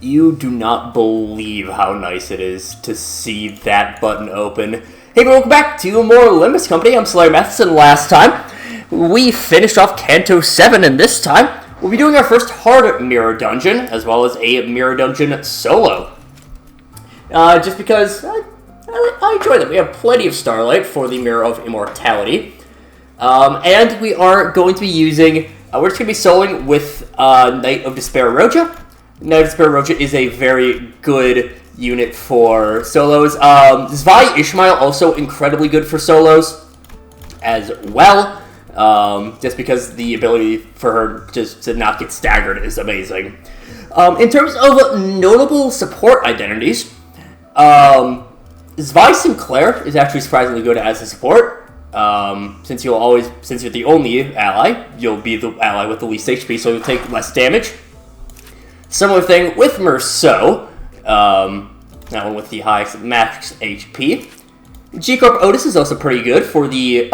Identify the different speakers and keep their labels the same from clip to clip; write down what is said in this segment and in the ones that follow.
Speaker 1: You do not believe how nice it is to see that button open. Hey, welcome back to more Limbus Company. I'm SlayerMathis, and last time we finished off Canto 7, and this time we'll be doing our first hard mirror dungeon, as well as a mirror dungeon solo. Just because I enjoy them. We have plenty of Starlight for the Mirror of Immortality. And we are going to be using, we're just going to be soloing with Knight of Despair Roja. Knight of Despair Roja is a very good unit for solos. Zvi Ishmael also incredibly good for solos as well. Just because the ability for her just to not get staggered is amazing. In terms of notable support identities, Zvi Sinclair is actually surprisingly good as a support. Since you're the only ally, you'll be the ally with the least HP, so you'll take less damage. Similar thing with Merceau, that one with the highest max HP. G-Corp Otis is also pretty good for the,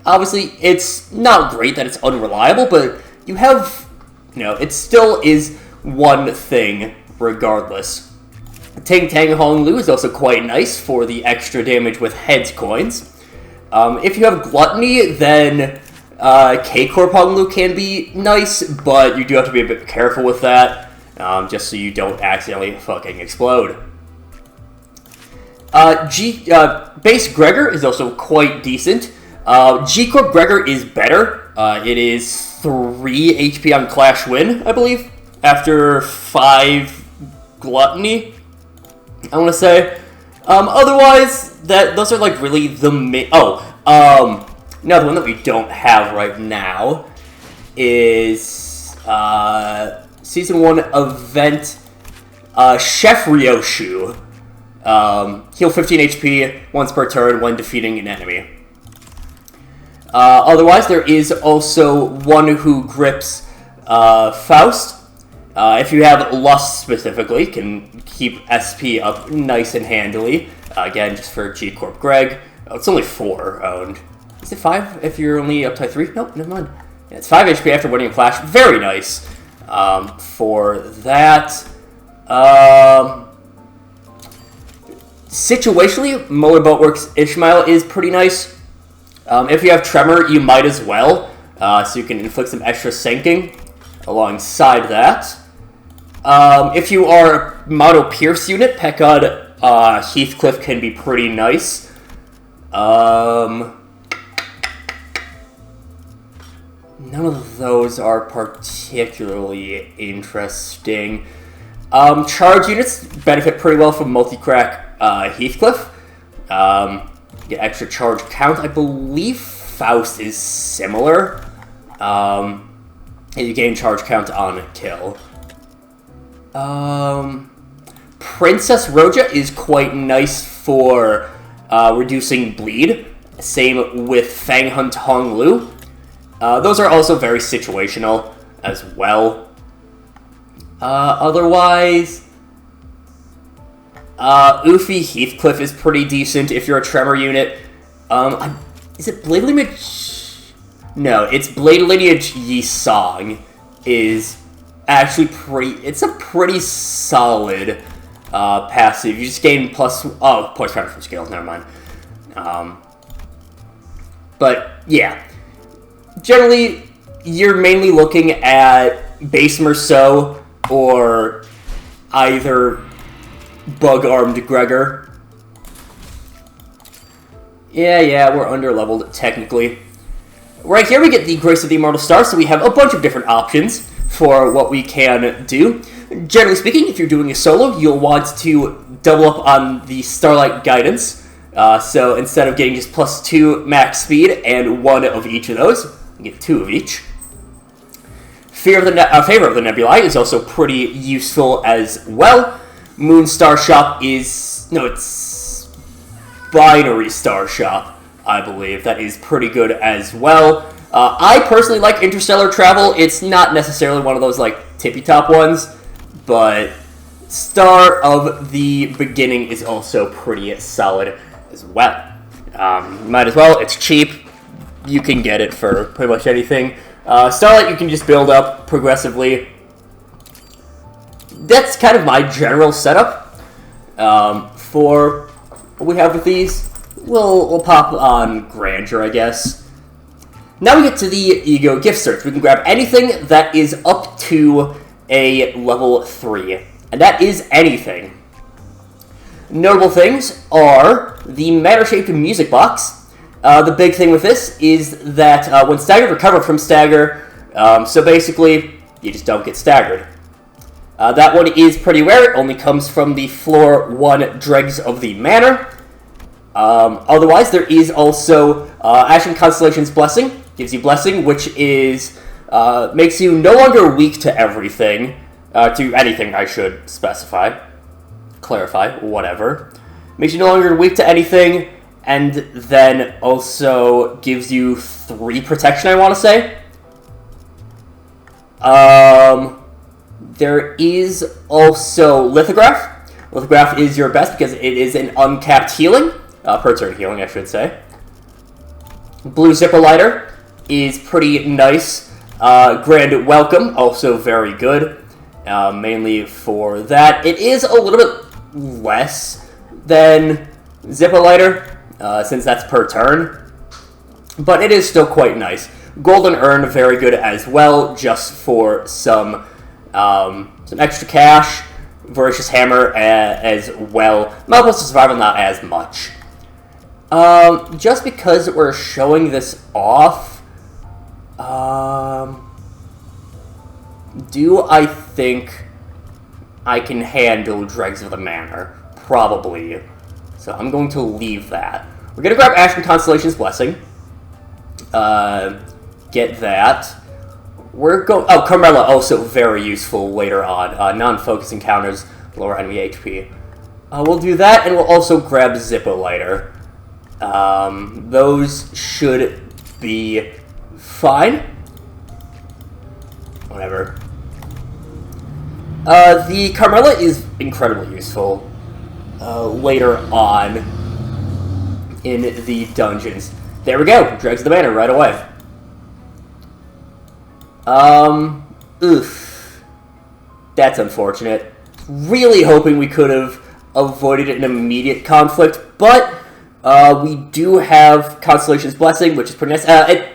Speaker 1: obviously it's not great that it's unreliable, but you have, it still is one thing regardless. Tang Tang Hong Lu is also quite nice for the extra damage with heads coins. If you have Gluttony, then K-Corp Hong Lu can be nice, but you do have to be a bit careful with that, just so you don't accidentally fucking explode. Base Gregor is also quite decent. G-Corp Gregor is better. It is 3 HP on Clash Win, I believe, after 5 Gluttony, I want to say. Otherwise, those are like really the main. Now the one that we don't have right now is Season 1 event Chef Ryoshu. Heal 15 HP once per turn when defeating an enemy. Otherwise, there is also one who grips Faust. If you have Lust specifically, can keep SP up nice and handily. Again, just for G-Corp Greg. Oh, it's only 4 owned. Is it 5 if you're only up to 3? Nope, never mind. Yeah, it's 5 HP after winning a clash. Very nice for that. Situationally, Motorboatworks Ishmael is pretty nice. If you have Tremor, you might as well. So you can inflict some extra sinking alongside that. If you are a Moto Pierce unit, Pekod Heathcliff can be pretty nice. None of those are particularly interesting. Charge units benefit pretty well from multi-crack Heathcliff. Get extra charge count. I believe Faust is similar. You gain charge count on kill. Princess Roja is quite nice for reducing bleed. Same with Fang Hunt Hong Lu. Those are also very situational as well. Otherwise, Ufi Heathcliff is pretty decent if you're a Tremor unit. Is it Blade Lineage? No, it's Blade Lineage Yi Song is actually it's a pretty solid passive. You just gain points counter from scales, never mind. But yeah, generally you're mainly looking at base Merceau or either Bug-Armed Gregor. Yeah, we're under-leveled, technically. Right here we get the Grace of the Immortal Star, so we have a bunch of different options for what we can do. Generally speaking, if you're doing a solo, you'll want to double up on the Starlight Guidance. So instead of getting just +2 max speed and 1 of each of those, you get 2 of each. Favor of the Nebulae is also pretty useful as well. Moon Star Shop is... No, it's Binary Star Shop, I believe. That is pretty good as well. I personally like Interstellar Travel. It's not necessarily one of those, tippy-top ones, but Star of the Beginning is also pretty solid as well. Might as well. It's cheap. You can get it for pretty much anything. Starlight you can just build up progressively. that's kind of my general setup for what we have with these. We'll pop on Grandeur, I guess. Now we get to the Ego Gift Search. We can grab anything that is up to a level 3, and that is anything. Notable things are the Matter-shaped music box. The big thing with this is that when staggered, recover from stagger, so basically, you just don't get staggered. That one is pretty rare. It only comes from the floor 1 Dregs of the Manor. Otherwise, there is also Ashen Constellation's Blessing. Gives you Blessing, which is makes you no longer weak to everything. To anything, I should specify. Clarify, whatever. Makes you no longer weak to anything, and then also gives you 3 protection, I want to say. There is also Lithograph. Lithograph is your best because it is an uncapped healing. Per turn healing, I should say. Blue Zipper Lighter is pretty nice. Grand Welcome, also very good. Mainly for that. It is a little bit less than Zipper Lighter, since that's per turn. But it is still quite nice. Golden Urn, very good as well, just for some extra cash. Voracious Hammer as well. Multiple Survival, not as much. Just because we're showing this off, do I think I can handle Dregs of the Manor? Probably. So I'm going to leave that. We're going to grab Ashen Constellation's Blessing. Get that. Oh, Carmella, also very useful later on. Non-focus encounters, lower enemy HP. We'll do that, and we'll also grab Zippo Lighter. Those should be fine. Whatever. The Carmella is incredibly useful later on in the dungeons. There we go. Dregs of the Manor right away. Oof. That's unfortunate. Really hoping we could have avoided an immediate conflict, but we do have Constellation's Blessing, which is pretty nice. I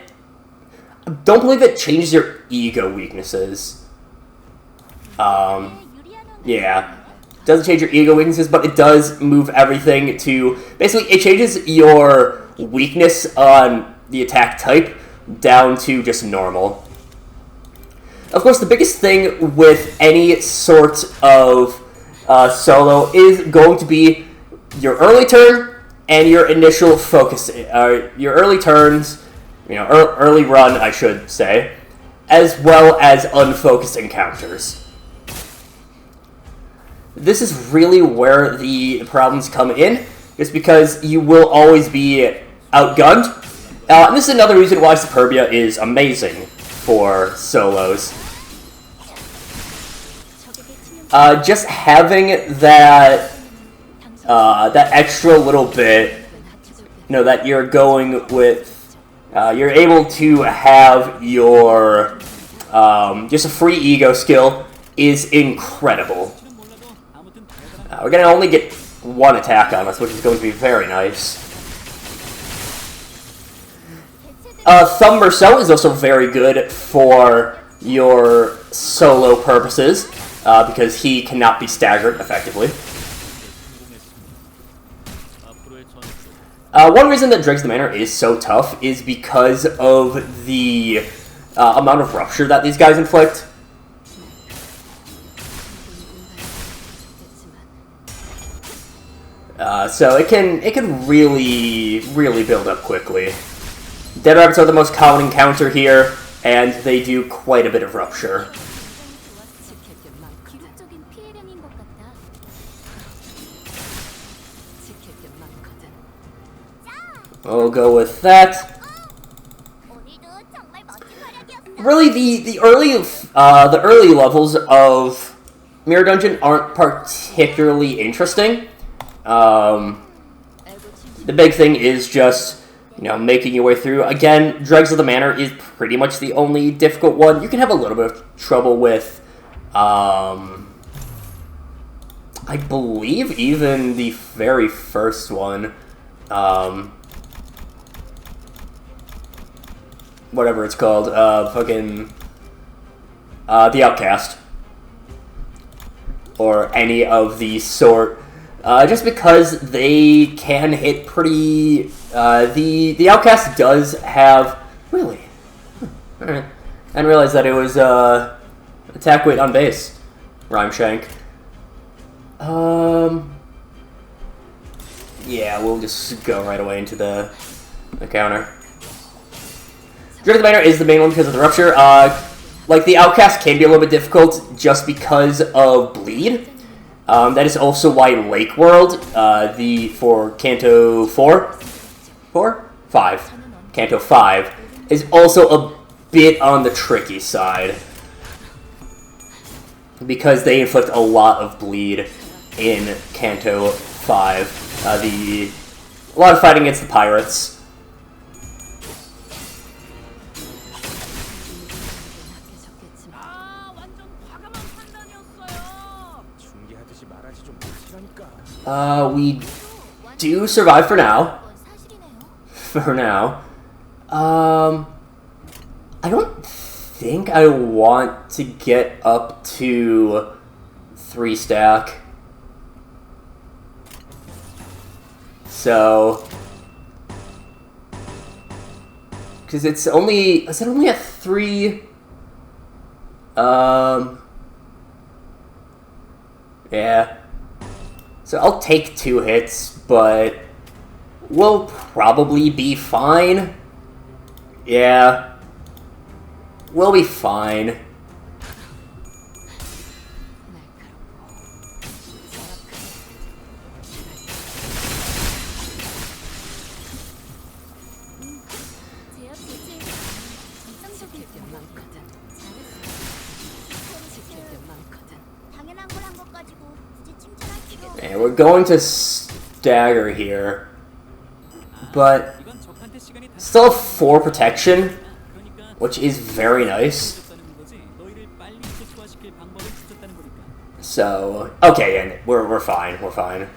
Speaker 1: don't believe it changes your ego weaknesses. Yeah. Doesn't change your ego weaknesses, but it does move everything to... Basically, it changes your weakness on the attack type down to just normal. Of course, the biggest thing with any sort of solo is going to be your early turn and your initial focus, your early turns, early run, I should say, as well as unfocused encounters. This is really where the problems come in, just because you will always be outgunned. And this is another reason why Superbia is amazing for solos. Just having that that extra little bit, that you're going with, you're able to have your just a free ego skill is incredible. We're gonna only get 1 attack on us, which is going to be very nice. Thumb Merceau is also very good for your solo purposes, because he cannot be staggered effectively. One reason that Dregs of the Manor is so tough is because of the amount of rupture that these guys inflict. So it can really build up quickly. Dead rabbits are the most common encounter here, and they do quite a bit of rupture. We'll go with that. Really, the early levels of Mirror Dungeon aren't particularly interesting. The big thing is just, making your way through. Again, Dregs of the Manor is pretty much the only difficult one. You can have a little bit of trouble with I believe even the very first one, whatever it's called, fucking, the Outcast, or any of the sort, just because they can hit pretty, the Outcast does have, really? Alright. I didn't realize that it was, attack weight on base, Rhyme Shank. Yeah, we'll just go right away into the counter. Dread of the Manor is the main one because of the Rupture. Like, the Outcast can be a little bit difficult just because of bleed. That is also why Lake World, for Canto 5? Canto 5, is also a bit on the tricky side. Because they inflict a lot of bleed in Canto 5. A lot of fighting against the pirates. We do survive for now. For now. I don't think I want to get up to 3 stack. So, because it's only, is it only at 3? Yeah. So I'll take 2 hits, but we'll probably be fine. Yeah. We'll be fine. And we're going to stagger here, but still 4 protection, which is very nice. So, okay, and we're fine, we're fine.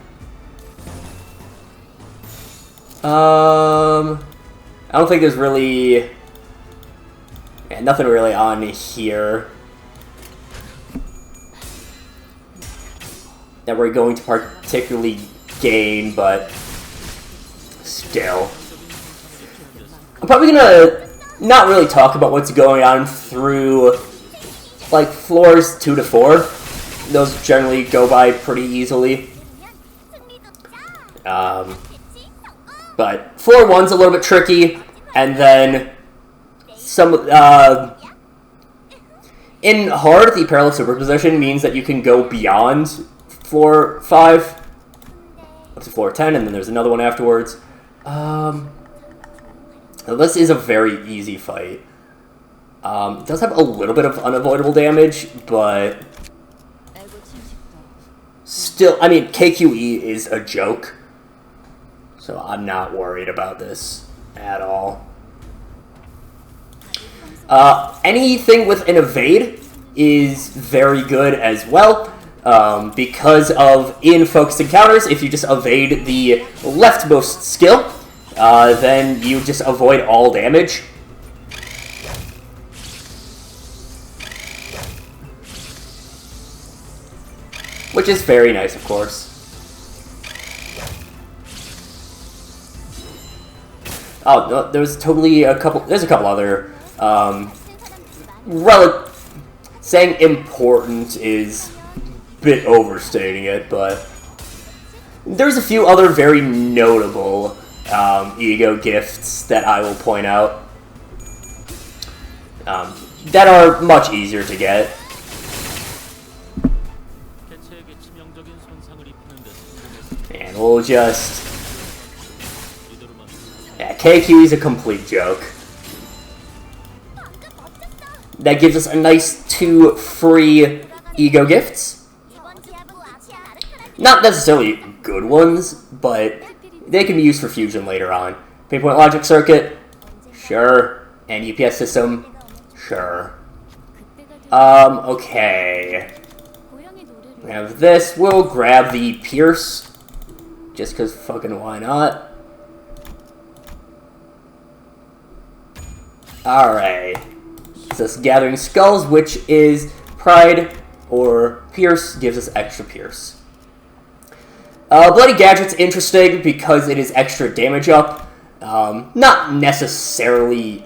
Speaker 1: I don't think there's really, nothing really on here that we're going to particularly gain, but still. I'm probably gonna not really talk about what's going on through, like, floors 2 to 4. Those generally go by pretty easily. But floor 1's a little bit tricky, and then some, in hard, the parallel superposition means that you can go beyond floor 5 up to floor 10, and then there's another one afterwards. This is a very easy fight. It does have a little bit of unavoidable damage, but still, I mean, KQE is a joke, so I'm not worried about this at all. Anything with an evade is very good as well. Because of in focused encounters, if you just evade the leftmost skill, then you just avoid all damage. Which is very nice, of course. Oh, no, there's totally a couple, there's a couple other, saying important is bit overstating it, but there's a few other very notable ego gifts that I will point out that are much easier to get. And we'll just... yeah, KQ is a complete joke. That gives us a nice 2 free ego gifts. Not necessarily good ones, but they can be used for fusion later on. Pinpoint logic circuit, sure. And UPS system, sure. Okay. We have this. We'll grab the Pierce. Just because fucking why not? Alright. So it's Gathering Skulls, which is Pride or Pierce, gives us extra Pierce. Bloody Gadget's interesting because it is extra damage up. Not necessarily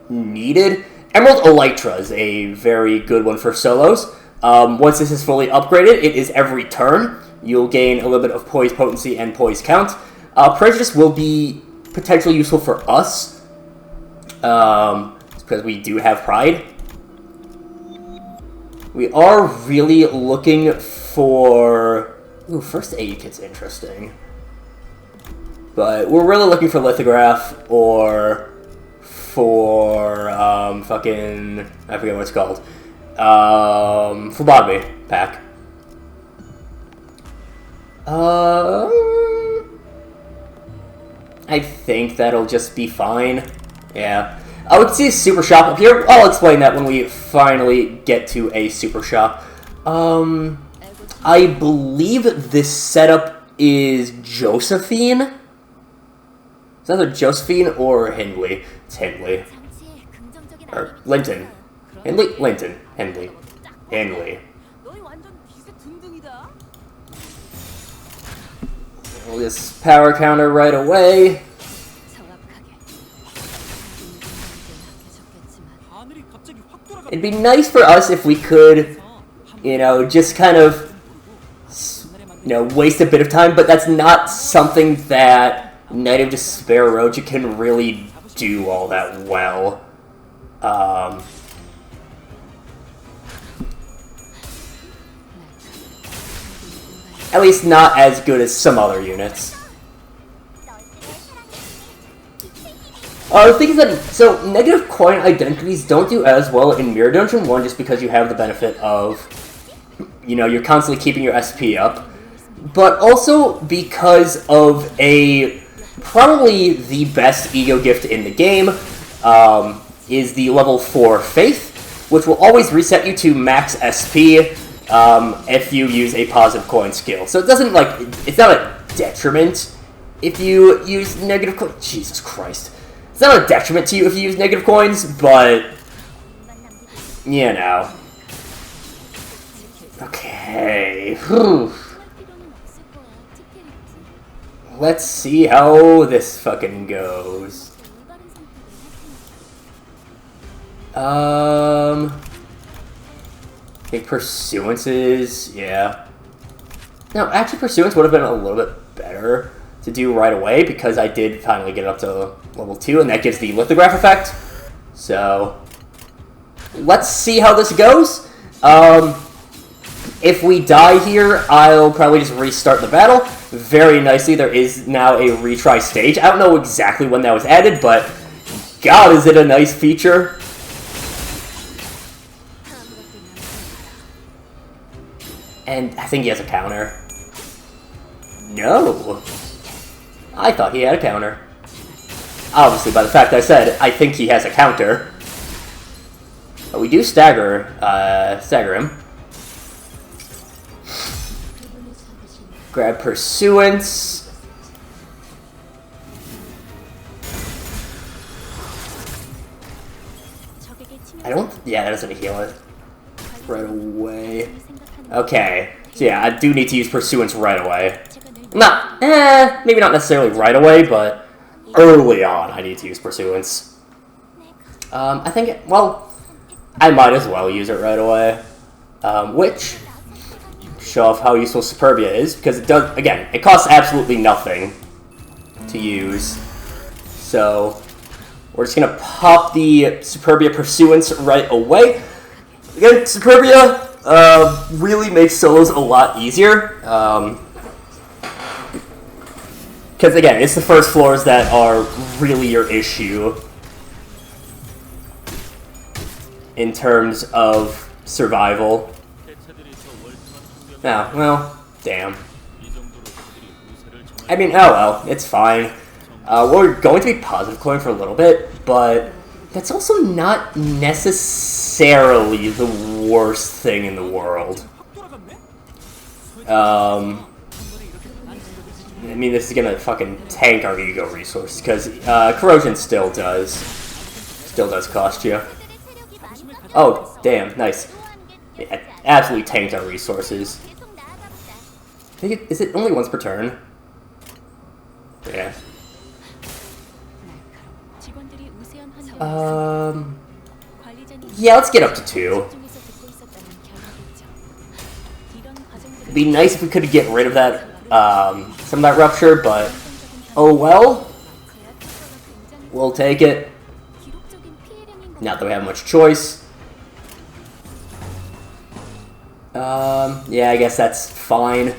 Speaker 1: needed. Emerald Elytra is a very good one for solos. Once this is fully upgraded, it is every turn. You'll gain a little bit of poise potency and poise count. Prejudice will be potentially useful for us. Because we do have Pride. We are really looking for... Ooh, first aid kit's interesting. But we're really looking for Lithograph or for, fucking... I forget what it's called. Phlebotomy pack. I think that'll just be fine. Yeah. Oh, we can see a super shop up here. I'll explain that when we finally get to a super shop. I believe this setup is Josephine. Is that either Josephine or Hindley? It's Hindley. Or Linton. Hindley? Linton. Hindley. Hindley. We'll just power counter right away. It'd be nice for us if we could, you know, just kind of, you know, waste a bit of time, but that's not something that Knight of Despair Roja can really do all that well. At least not as good as some other units. The thing is that, so, negative coin identities don't do as well in Mirror Dungeon 1 just because you have the benefit of, you know, you're constantly keeping your SP up, but also because of probably the best ego gift in the game, is the level 4 Faith, which will always reset you to max SP if you use a positive coin skill. So it doesn't, like, it's not a detriment if you use negative coin. Jesus Christ. It's not a detriment to you if you use negative coins, but, you know. Okay. Whew. Let's see how this fucking goes. I think Pursuances, yeah. No, actually Pursuance would have been a little bit better to do right away because I did finally get up to level 2 and that gives the lithograph effect. So, let's see how this goes. If we die here, I'll probably just restart the battle. Very nicely, there is now a retry stage. I don't know exactly when that was added, but God, is it a nice feature. And I think he has a counter. No. I thought he had a counter. Obviously, by the fact I said, I think he has a counter. But we do stagger him. Grab Pursuance. Yeah, that doesn't heal it right away. Okay, so yeah, I do need to use Pursuance right away. Maybe not necessarily right away, but early on I need to use Pursuance. I think, well, I might as well use it right away. Which, show off how useful Superbia is, because it does, again, it costs absolutely nothing to use. So, we're just gonna pop the Superbia Pursuance right away. Again, Superbia really makes solos a lot easier. Because, again, it's the first floors that are really your issue in terms of survival. Oh, well, damn. I mean, oh well, it's fine. We're going to be positive coin for a little bit, but that's also not necessarily the worst thing in the world. I mean, this is gonna fucking tank our ego resources, because corrosion still does cost you. Oh, damn, nice. Yeah, absolutely tanked our resources. I think is it only once per turn? Yeah. Yeah, let's get up to 2. It'd be nice if we could get rid of that, some of that rupture, but oh well. We'll take it. Not that we have much choice. Yeah, I guess that's fine.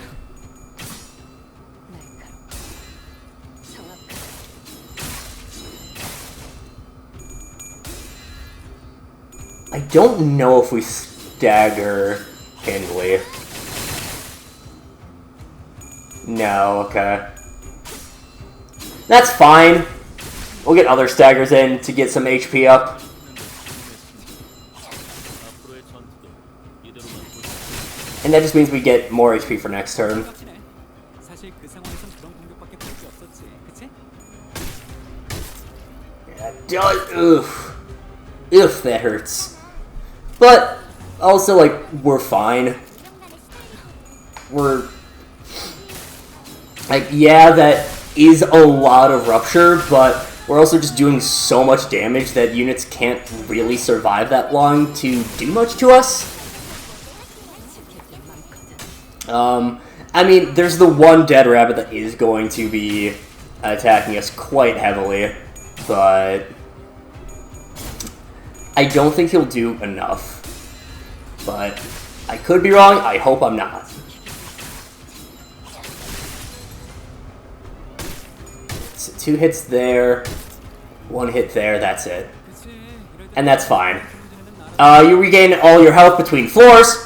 Speaker 1: I don't know if we stagger handily. No, okay. That's fine. We'll get other staggers in to get some HP up. And that just means we get more HP for next turn. Yeah, oof. Oof, that hurts. But, also, like, we're fine. We're... Like, yeah, that is a lot of rupture, but we're also just doing so much damage that units can't really survive that long to do much to us. I mean, there's the one dead rabbit that is going to be attacking us quite heavily, but I don't think he'll do enough. But I could be wrong. I hope I'm not. So 2 hits there, 1 hit there, that's it. And that's fine. You regain all your health between floors,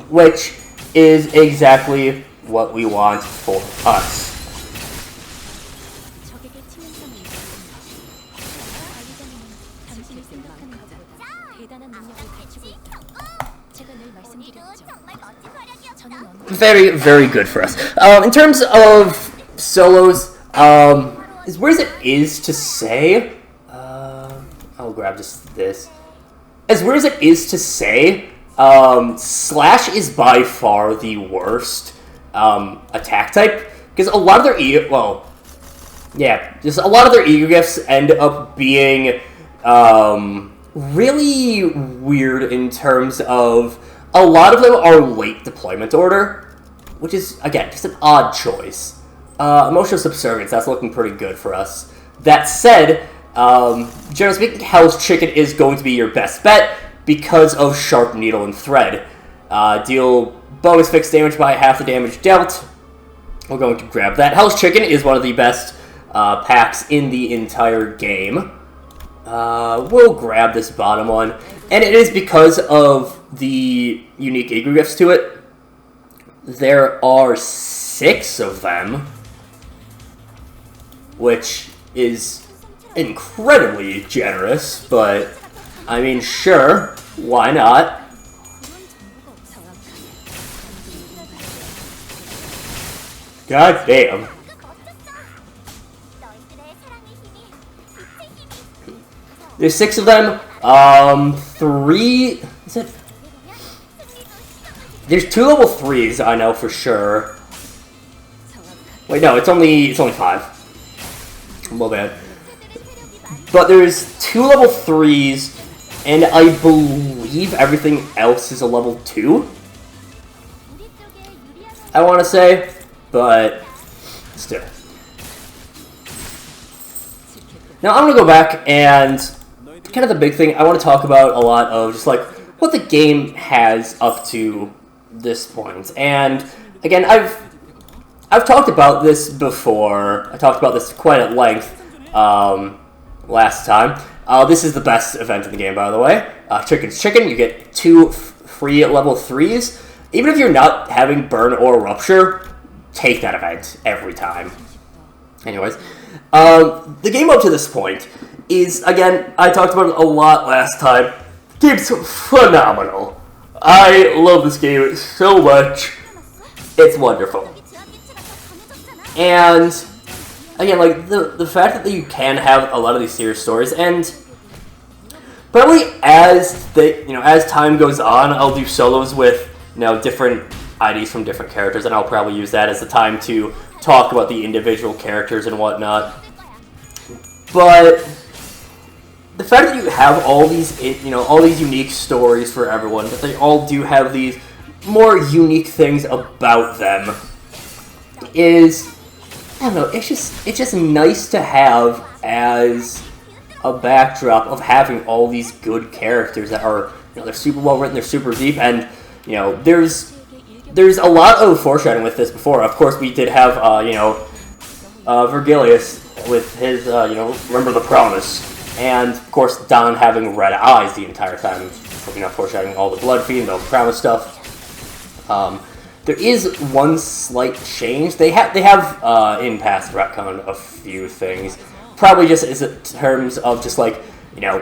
Speaker 1: which is exactly what we want for us. Very, very good for us. In terms of solos, as weird as it is to say, I'll grab just this. As weird as it is to say, Slash is by far the worst attack type, because a lot of their just a lot of their ego gifts end up being really weird in terms of a lot of them are late deployment order, which is, again, just an odd choice. Emotional subservience, that's looking pretty good for us. That said, generally speaking, Hell's Chicken is going to be your best bet because of Sharp Needle and Thread. Deal bonus fixed damage by half the damage dealt. We're going to grab that. Hell's Chicken is one of the best packs in the entire game. We'll grab this bottom one. And it is because of the unique ego gifts to it. There are 6 of them, which is incredibly generous, but I mean, sure, why not? God damn. There's 6 of them. 3... Is it? There's 2 level 3s, I know for sure. Wait, no, it's only 5. A little bit. But there's 2 level 3s, and I believe everything else is a level 2. I want to say, but still. Now I'm going to go back and kind of the big thing, I want to talk about a lot of just like what the game has up to this point. And again, I've talked about this before. I talked about this quite at length last time. This is the best event in the game, by the way. Chicken's Chicken. You get 2 free level 3s. Even if you're not having Burn or Rupture, take that event every time. Anyways, the game up to this point is, again, I talked about it a lot last time. The game's phenomenal. I love this game so much. It's wonderful. And again, like the fact that you can have a lot of these serious stories, and probably as time goes on, I'll do solos with different IDs from different characters, and I'll probably use that as the time to talk about the individual characters and whatnot. But the fact that you have all these unique stories for everyone, that they all do have these more unique things about them, is, I don't know, it's just nice to have as a backdrop of having all these good characters that are, they're super well written, they're super deep, and there's a lot of foreshadowing with this before. Of course, we did have Virgilius with his remember the promise, and of course Don having red eyes the entire time, foreshadowing all the blood feed and all the promise stuff. There is one slight change. They have in past retcon a few things. Probably just is in terms of just like,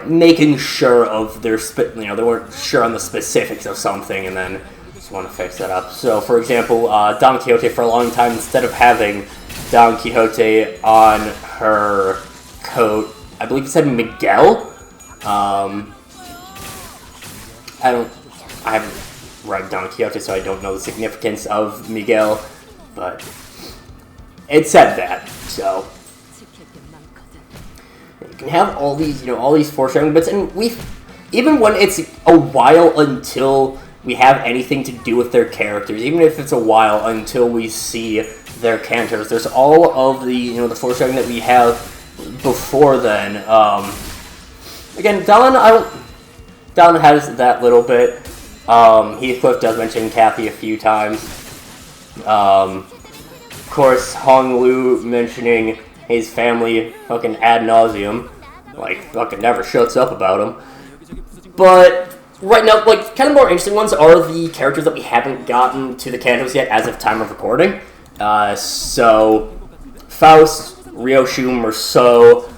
Speaker 1: making sure of their they weren't sure on the specifics of something, and then just want to fix that up. So, for example, Don Quixote, for a long time, instead of having Don Quixote on her coat, I believe it said Miguel. I haven't read Don Quixote, so I don't know the significance of Miguel, but it said that, so you can have all these foreshadowing bits, and even when it's a while until we have anything to do with their characters, even if it's a while until we see their cantos, there's all of the the foreshadowing that we have before then. Again, Don has that little bit. Heathcliff does mention Kathy a few times. Of course, Hong Lu mentioning his family fucking ad nauseum, like fucking never shuts up about him. But right now, like, kind of more interesting ones are the characters that we haven't gotten to the cantos yet as of time of recording. So Faust, Ryoshu, Merceau,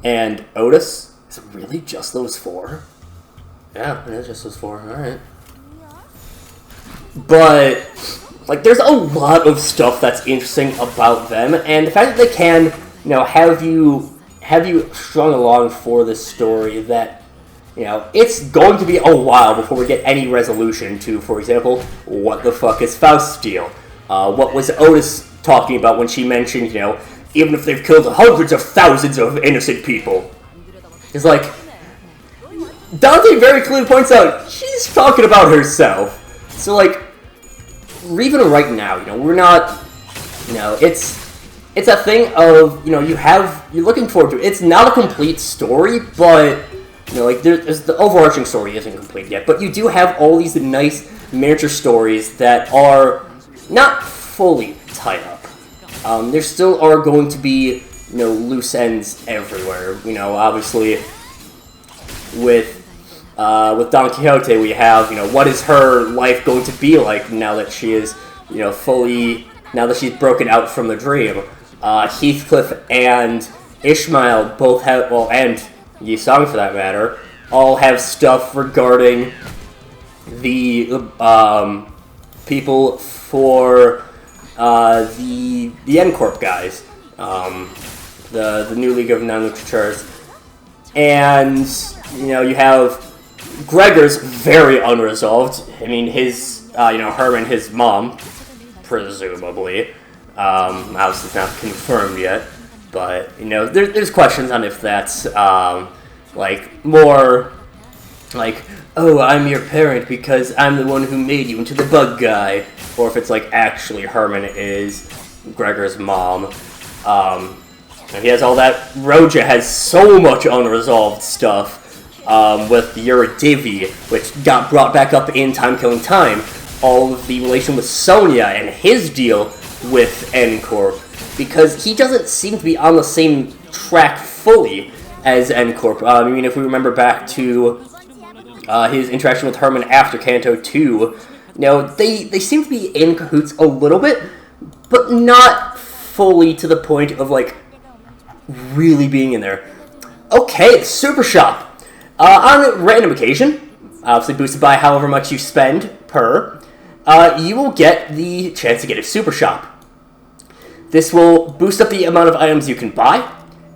Speaker 1: and Otis. Is it really just those four? Yeah, it is just those four. Alright. But, like, there's a lot of stuff that's interesting about them, and the fact that they can, have you strung along for this story that, it's going to be a while before we get any resolution to, for example, what the fuck is Faust's deal? What was Otis talking about when she mentioned, even if they've killed hundreds of thousands of innocent people? It's like, Dante very clearly points out, she's talking about herself. So, like, even right now, we're not, it's a thing of, you're looking forward to it. It's not a complete story, but, like, there's the overarching story isn't complete yet, but you do have all these nice miniature stories that are not fully tied up. There still are going to be, loose ends everywhere. Obviously, with Don Quixote, we have, what is her life going to be like now that she is, now that she's broken out from the dream. Heathcliff and Ishmael both have, and Yisong for that matter, all have stuff regarding the people for the N-Corp guys, the new League of Non-Lucrateurs, and you have Gregor's very unresolved. I mean, his Herman, his mom, presumably, obviously it's not confirmed yet, but there's questions on if that's like more like, oh, I'm your parent because I'm the one who made you into the bug guy, or if it's like actually Herman is Gregor's mom. And he has all that. Roja has so much unresolved stuff with Yuridivi, which got brought back up in Time Killing Time. All of the relation with Sonya and his deal with N-Corp, because he doesn't seem to be on the same track fully as N-Corp. I mean, if we remember back to his interaction with Herman after Kanto 2, they seem to be in cahoots a little bit, but not fully to the point of, like, really being in there. Okay, Super Shop. On random occasion, obviously boosted by however much you spend per, you will get the chance to get a super shop. This will boost up the amount of items you can buy.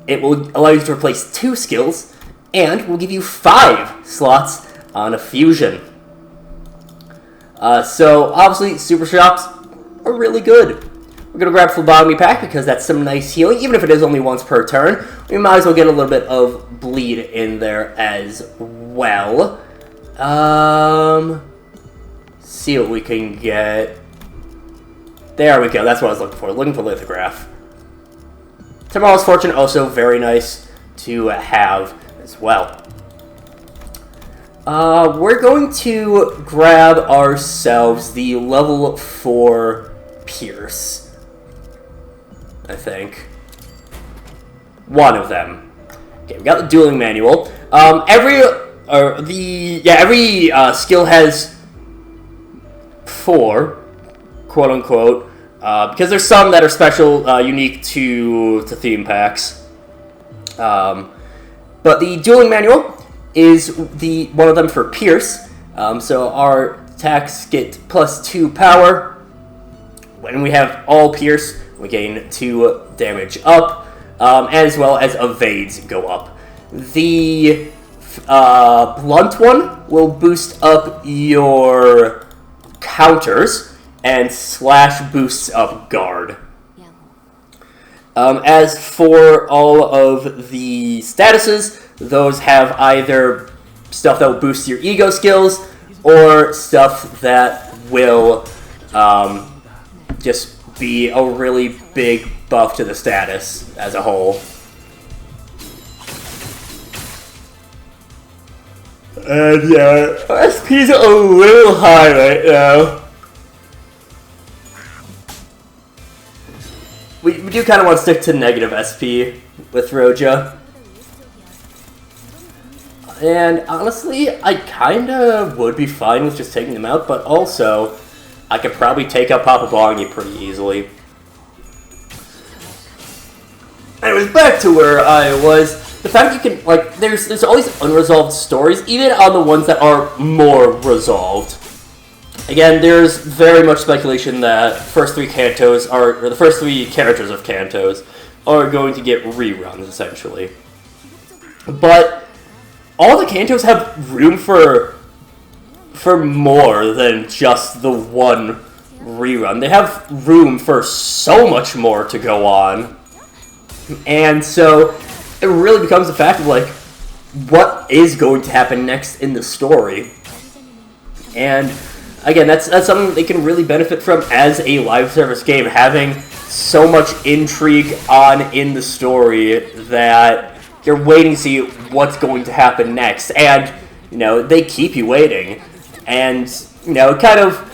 Speaker 1: It will allow you to replace 2 skills, and will give you 5 slots on a fusion. So, obviously, super shops are really good. We're going to grab Phlebotomy Pack because that's some nice healing. Even if it is only once per turn, we might as well get a little bit of bleed in there as well. See what we can get. There we go. That's what I was looking for. Looking for Lithograph. Tomorrow's Fortune, also very nice to have as well. We're going to grab ourselves the level 4 Pierce. I think. One of them. Okay, we got the dueling manual. Every skill has 4, quote unquote. Because there's some that are special, unique to theme packs. But the dueling manual is one of them for Pierce. So our attacks get +2 power. When we have all Pierce, we gain 2 damage up, as well as evades go up. The blunt one will boost up your counters, and slash boosts up guard. As for all of the statuses, those have either stuff that will boost your ego skills, or stuff that will just be a really big buff to the status as a whole. And yeah, SP's a little high right now. We do kind of want to stick to negative SP with Roja. And honestly, I kind of would be fine with just taking them out, but also, I could probably take out Papa Bongi pretty easily. Anyways, back to where I was. The fact you can, like, there's always unresolved stories, even on the ones that are more resolved. Again, there's very much speculation that the first 3 characters of Cantos are going to get reruns, essentially. But all the Cantos have room for more than just the one rerun. They have room for so much more to go on. And so it really becomes a fact of, like, what is going to happen next in the story. And again, that's something they can really benefit from as a live service game, having so much intrigue on in the story that you're waiting to see what's going to happen next. And, you know, they keep you waiting. And, you know, kind of,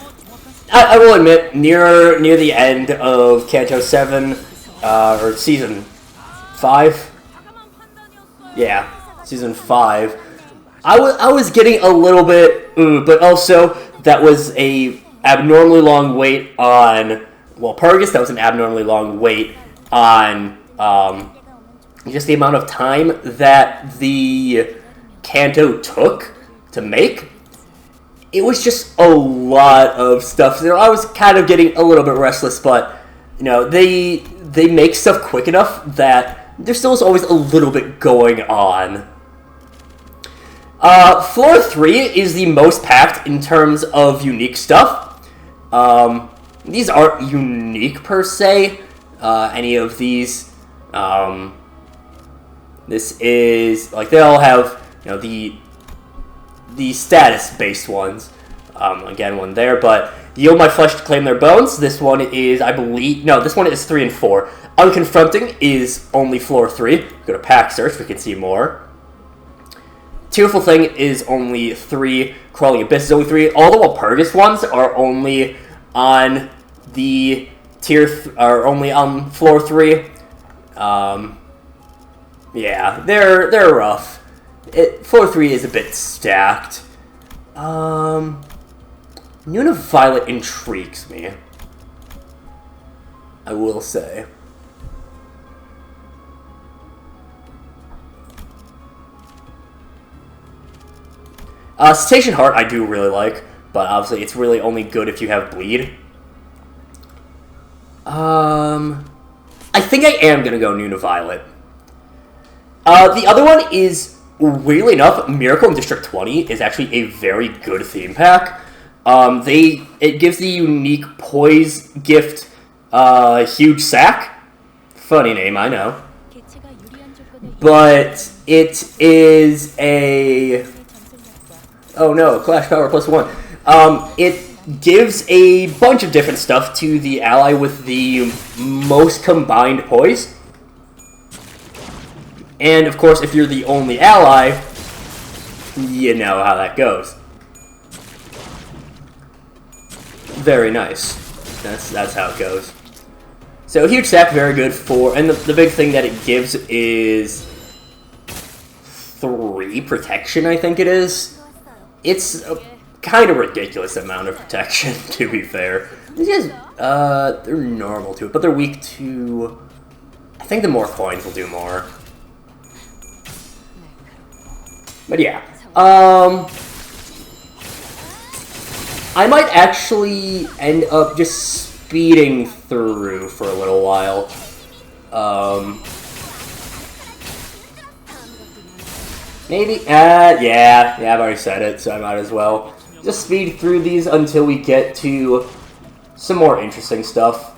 Speaker 1: I will admit, near the end of Kanto 7, or Season 5? Yeah, Season 5. I was getting a little bit, but also that was a abnormally long wait on, well, Purgus, that was an abnormally long wait on just the amount of time that the Kanto took to make. It was just a lot of stuff. You know, I was kind of getting a little bit restless, but, you know, they make stuff quick enough that there still is always a little bit going on. Floor 3 is the most packed in terms of unique stuff. These aren't unique per se, any of these. This is, like, they all have, you know, the status-based ones. Again, one there, but Yield My Flesh to Claim Their Bones. This one is, I believe, no, this one is 3 and 4. Unconfronting is only floor 3. Go to Pack Search, we can see more. Tearful Thing is only 3. Crawling Abyss is only 3. All the Walpurgis ones are only on the only on floor 3. Yeah, they're rough. Floor 3 is a bit stacked. Nuna Violet intrigues me, I will say. Cetacean Heart I do really like, but obviously it's really only good if you have Bleed. I think I am going to go Nuna Violet. The other one is, weirdly enough, Miracle in District 20 is actually a very good theme pack. It gives the unique Poise gift, Huge Sack. Funny name, I know. But it is a... Oh no, Clash Power +1. It gives a bunch of different stuff to the ally with the most combined Poise. And, of course, if you're the only ally, you know how that goes. Very nice. That's how it goes. So, Huge Sack, very good for... And the big thing that it gives is 3 protection, I think it is. It's a kind of ridiculous amount of protection, to be fair. These guys, they're normal to it, but they're weak to... I think the more coins will do more. But yeah, I might actually end up just speeding through for a little while. Maybe, yeah, I've already said it, so I might as well. Just speed through these until we get to some more interesting stuff.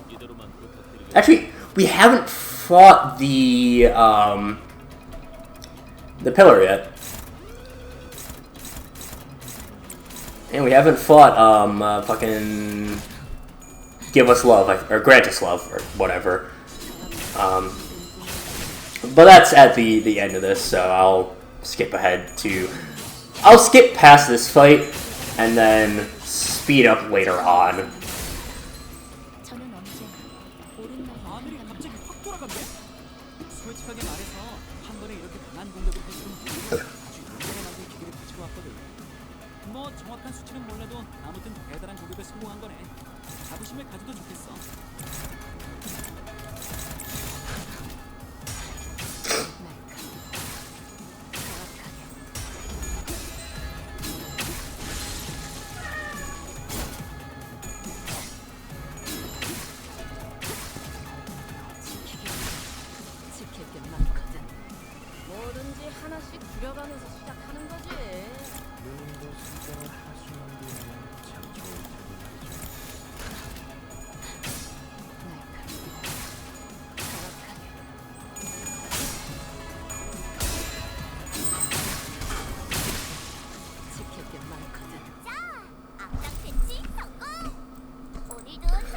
Speaker 1: Actually, we haven't fought the pillar yet. And we haven't fought, fucking... Give Us Love, or Grant Us Love, or whatever. But that's at the end of this, so I'll skip ahead to... I'll skip past this fight, and then speed up later on.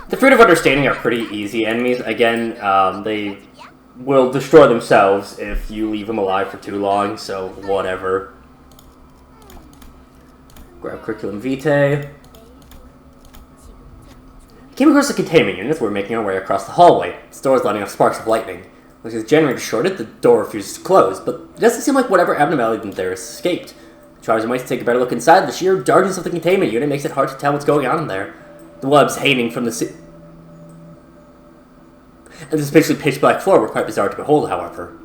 Speaker 1: The Fruit of Understanding are pretty easy enemies. Again, they will destroy themselves if you leave them alive for too long, so whatever. Grab Curriculum Vitae. Came across the containment units. We're making our way across the hallway. The door is letting off sparks of lightning. When the generator shorted, the door refuses to close, but it doesn't seem like whatever abnormality there has escaped. Tries might take a better look inside. The sheer darkness of the containment unit makes it hard to tell what's going on in there. The webs hanging from the and this basically pitch black floor were quite bizarre to behold, however.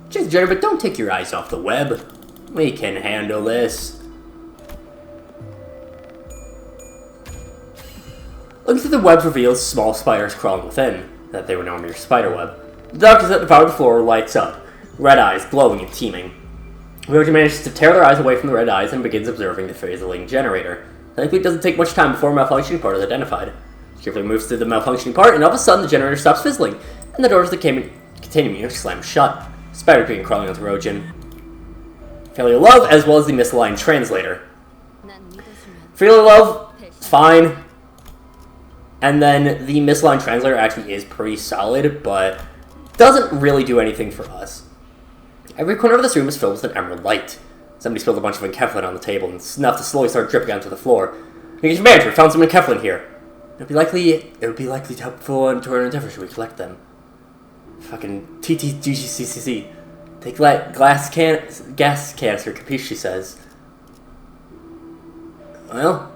Speaker 1: Just Jenner, but don't take your eyes off the web. We can handle this. Looking through the webs reveals small spiders crawling within, that they were no mere spider web. The darkness at the bottom of the floor lights up, red eyes glowing and teeming. Roger manages to tear their eyes away from the red eyes and begins observing the fizzling generator. Thankfully, it doesn't take much time before a malfunctioning part is identified. She carefully moves through the malfunctioning part, and all of a sudden the generator stops fizzling, and the doors of the containment unit slam shut. Spider being crawling onto Rojin. Failure Love, as well as the misaligned translator. Failure Love, fine. And then the misaligned translator actually is pretty solid, but doesn't really do anything for us. Every corner of this room is filled with an emerald light. Somebody spilled a bunch of enkephalin on the table, and enough to slowly start dripping onto the floor. Manager, we found some enkephalin here. It would be likely to help full to our endeavor should we collect them. Fucking TTGCCC. Take that gas canister, capiche, she says. Well,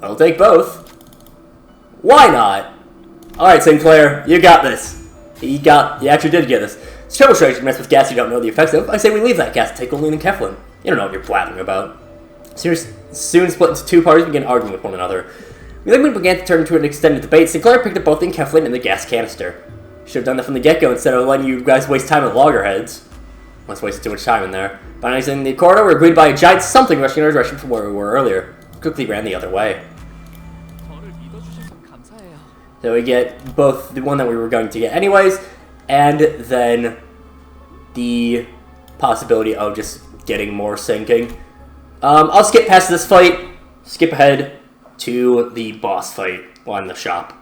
Speaker 1: I'll take both. Why not? Alright, Sinclair, you got this. You actually did get this. It's terrible strategy to mess with gas you don't know the effects of. I say we leave that gas and take only the Keflin. You don't know what you're blabbering about. Soon split into two parties and began arguing with one another. The argument began to turn into an extended debate. Sinclair picked up both the Keflin and the gas canister. Should have done that from the get-go instead of letting you guys waste time at loggerheads. Let's waste too much time in there. Finally, in the corridor, we were greeted by a giant something rushing in our direction from where we were earlier. Quickly ran the other way. So we get both the one that we were going to get anyways, and then the possibility of just getting more sinking. I'll skip past this fight, skip ahead to the boss fight on the shop.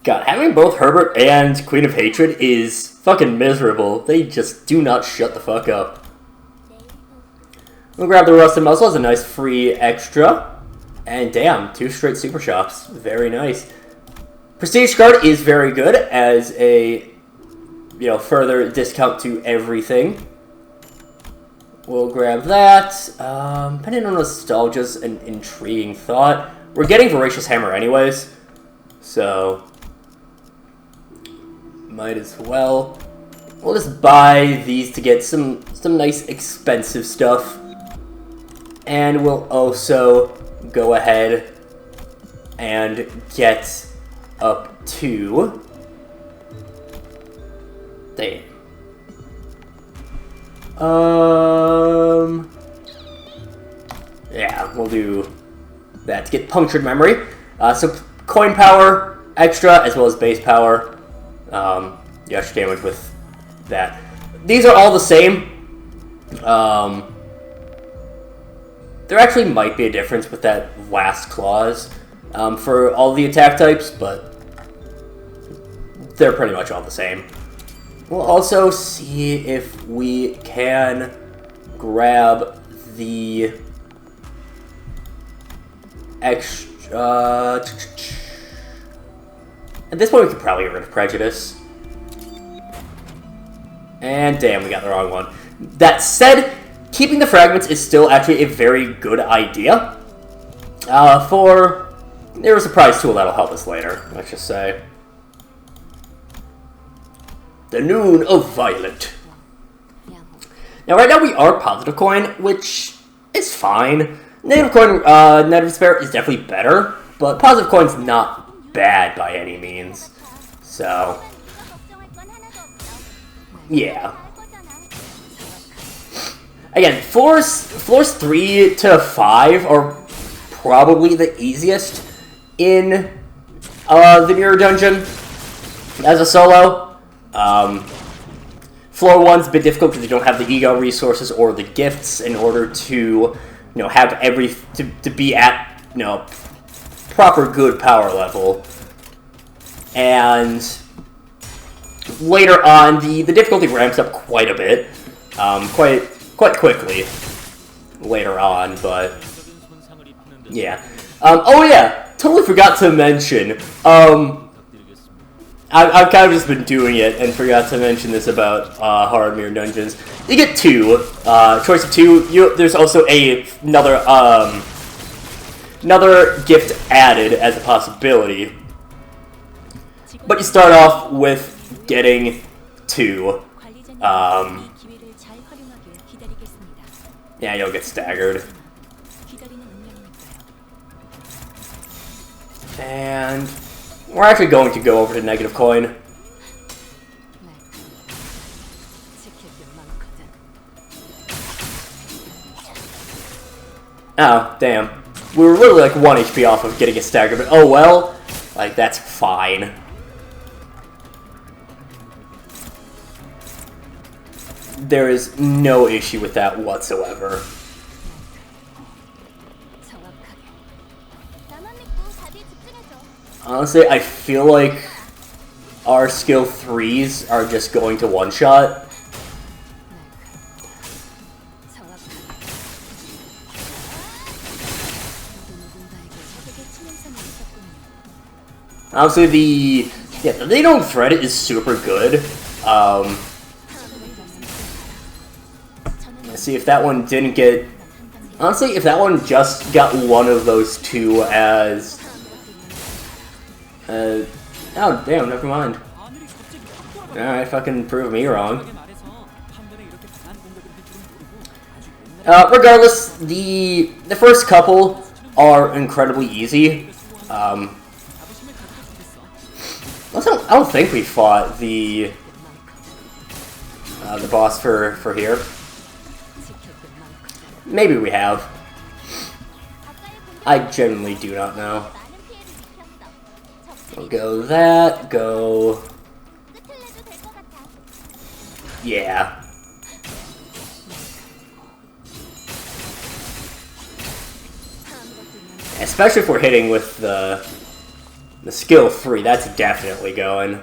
Speaker 1: God, having both Herbert and Queen of Hatred is fucking miserable. They just do not shut the fuck up. We'll grab the Rusted Muzzle as a nice free extra. And damn, 2 straight super shops. Very nice. Prestige card is very good as a, further discount to everything. We'll grab that. Depending on Nostalgia's an intriguing thought. We're getting Voracious Hammer anyways, so might as well. We'll just buy these to get some nice expensive stuff. And we'll also go ahead and get up to... Damn. Yeah, we'll do that to get Punctured Memory. So coin power, extra, as well as base power. The extra damage with that. These are all the same. There actually might be a difference with that last clause for all the attack types, but they're pretty much all the same. We'll also see if we can grab the extra... At this point, we could probably get rid of Prejudice. And damn, we got the wrong one. That said, keeping the fragments is still actually a very good idea. There's a surprise tool that'll help us later, let's just say. The Noon of Violet. Now, right now we are positive coin, which is fine. Negative coin, negative despair is definitely better, but positive coin's not bad by any means. So, yeah. Again, floors 3 to 5 are probably the easiest in the Mirror Dungeon as a solo. Floor 1's a bit difficult because you don't have the ego resources or the gifts in order to, have to be at, proper good power level. And later on, the difficulty ramps up quite a bit, quite quickly later on, but yeah. Oh yeah, totally forgot to mention, I've kind of just been doing it and forgot to mention this about Hard Mirror Dungeons. You get 2, choice of 2. There's also another gift added as a possibility, but you start off with getting 2. Yeah, you'll get staggered. And we're actually going to go over to negative coin. Oh, damn. We were literally like 1 HP off of getting a stagger, but oh well. Like, that's fine. There is no issue with that whatsoever. Honestly, I feel like our skill 3s are just going to one-shot. Obviously, the Nato thread is super good. Let's see if that one didn't get... Honestly, if that one just got one of those two as... oh, damn, never mind. Alright, fucking prove me wrong. Regardless, the first couple are incredibly easy. I don't think we fought the boss for here. Maybe we have. I genuinely do not know. We'll go that, go... Yeah. Especially if we're hitting with the skill 3, that's definitely going.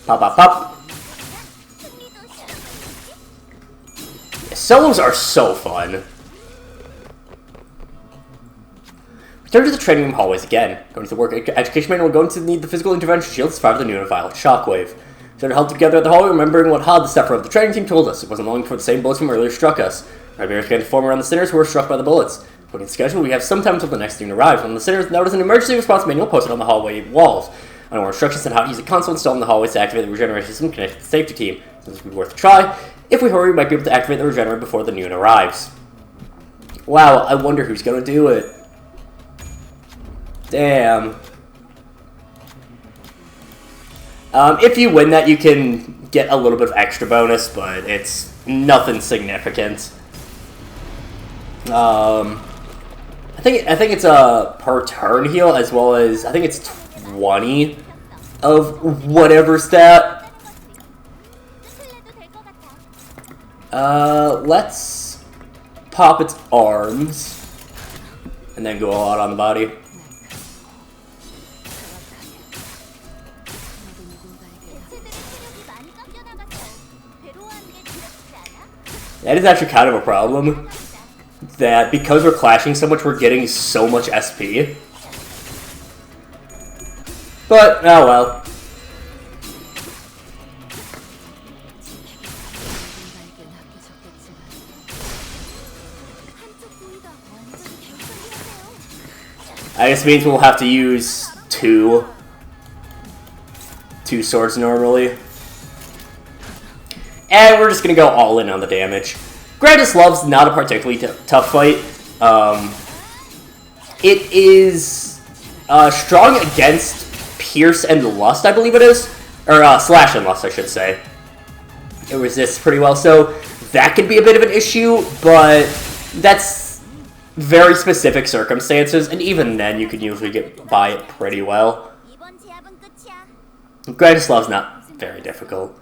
Speaker 1: Pop, pop, pop. Yeah, solos are so fun. Return to the training room hallways again. Going to the work education manual, we're going to need the physical intervention shield to survive the new violet shockwave. So to help together at the hallway, remembering what Hod, the staffer of the training team, told us. It wasn't long before the same bullets from earlier struck us. Our bears began to form around the sinners who were struck by the bullets. According to schedule, we have some time until the next student arrives. When the sinners notice an emergency response manual posted on the hallway walls. I know more instructions on how to use a console installed in the hallways to activate the regeneration system connected to the safety team. So this would be worth a try. If we hurry, we might be able to activate the regenerator before the noon arrives. Wow, I wonder who's going to do it. Damn. If you win that, you can get a little bit of extra bonus, but it's nothing significant. I think it's a per turn heal, as well as I think it's 20 of whatever stat. Let's pop its arms and then go all out on the body. That is actually kind of a problem. That because we're clashing so much, we're getting so much SP. But, oh well. I guess it means we'll have to use two swords normally. And we're just going to go all in on the damage. Grandislav's not a particularly tough fight. It is strong against Pierce and Lust, I believe it is. Or Slash and Lust, I should say. It resists pretty well, so that could be a bit of an issue, but that's very specific circumstances, and even then you can usually get by it pretty well. Grandislav's not very difficult.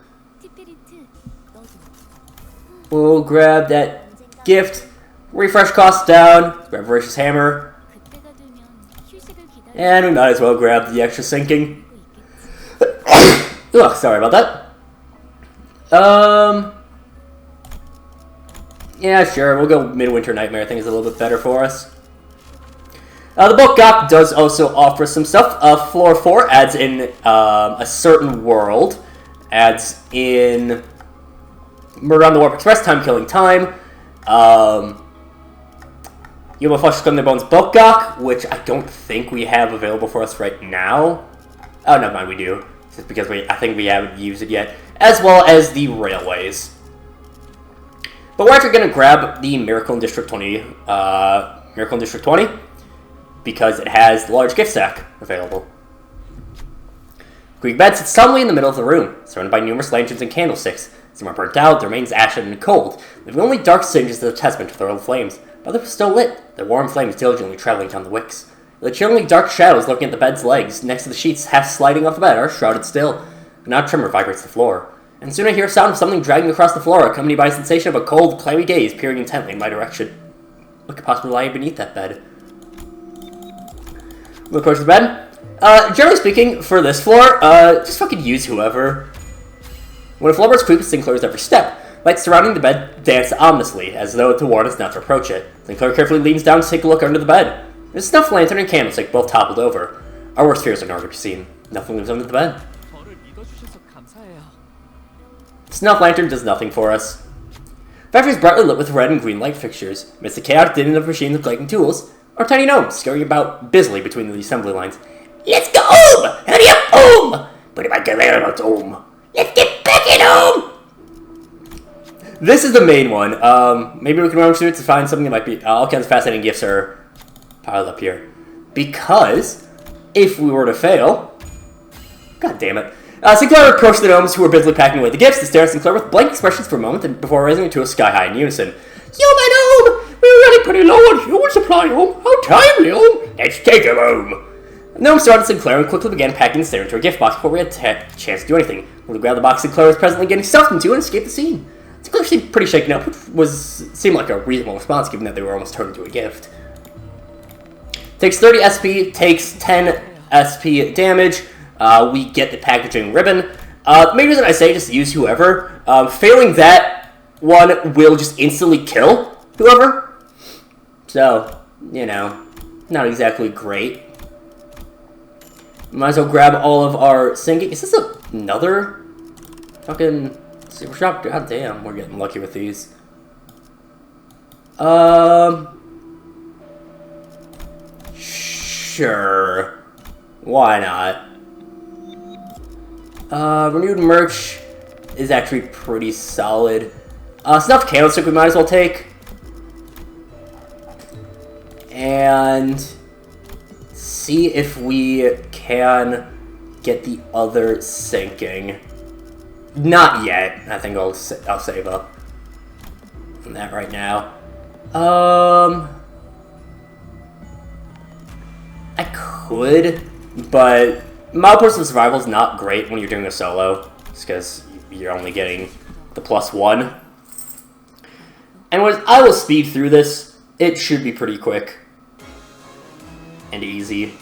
Speaker 1: We'll grab that gift, refresh costs down, grab Voracious Hammer, and we might as well grab the extra sinking. Ugh, sorry about that. Yeah, sure, we'll go Midwinter Nightmare. I think is a little bit better for us. The book GOP does also offer some stuff. Floor 4 adds in a certain world, adds in Murder on the Warp Express, Time Killing Time, Yuma Flush Scum Their Bones Book GOP, which I don't think we have available for us right now. Oh, never mind, we do. Just because I think we haven't used it yet. As well as the Railways. But we're actually going to grab the Miracle in District 20, because it has the large gift stack available. Greek bed sits solemnly in the middle of the room, surrounded by numerous lanterns and candlesticks. Some are burnt out, their remains ashen and cold, leaving only dark singes as a testament to their old flames. Others were still lit, their warm flames diligently traveling down the wicks. The chillingly dark shadows looking at the bed's legs, next to the sheets half sliding off the bed, are shrouded still. An odd tremor vibrates the floor. And soon I hear a sound of something dragging across the floor, accompanied by a sensation of a cold, clammy gaze peering intently in my direction. What could possibly lie beneath that bed? Look towards the bed. Generally speaking, for this floor, just fucking use whoever. When a floorboards creep, Sinclair is every step. Lights surrounding the bed dance ominously, as though to warn us not to approach it. Sinclair carefully leans down to take a look under the bed. There's a snuff lantern and candlestick, both toppled over. Our worst fears are nowhere to be seen. Nothing lives under the bed. Snuff lantern does nothing for us. Factory is brightly lit with red and green light fixtures. Amidst the chaotic din of machines and clicking tools, our tiny gnome scurrying about busily between the assembly lines. Let's go home! Hurry up home! Put it back together, home. Let's get back at home! This is the main one. Maybe we can run through it to find something that might be... all kinds of fascinating gifts are piled up here. Because, if we were to fail... God damn it. Sinclair approached the gnomes who were busily packing away the gifts to stare at Sinclair with blank expressions for a moment and before raising it to a sky-high in unison. Yo, my gnome! We're really pretty low on human supply, home. How timely, home! Let's take him home! The gnome started Sinclair and quickly began packing the stair into a gift box before we had a chance to do anything. When we grabbed the box Sinclair was presently getting stuffed into and escaped the scene. Sinclair seemed pretty shaken up, which seemed like a reasonable response given that they were almost turned into a gift. Takes 30 SP, takes 10 SP damage. We get the packaging ribbon. The main reason I say just use whoever. Failing that one will just instantly kill whoever. So, you know, not exactly great. Might as well grab all of our singing. Is this another fucking super shop? God damn, we're getting lucky with these. Sure. Why not? Renewed merch is actually pretty solid. Snuff candlestick we might as well take. And see if we can get the other sinking. Not yet. I think I'll save up from that right now. I could, but my personal survival is not great when you're doing a solo, just because you're only getting the +1. Anyways, I will speed through this. It should be pretty quick and easy.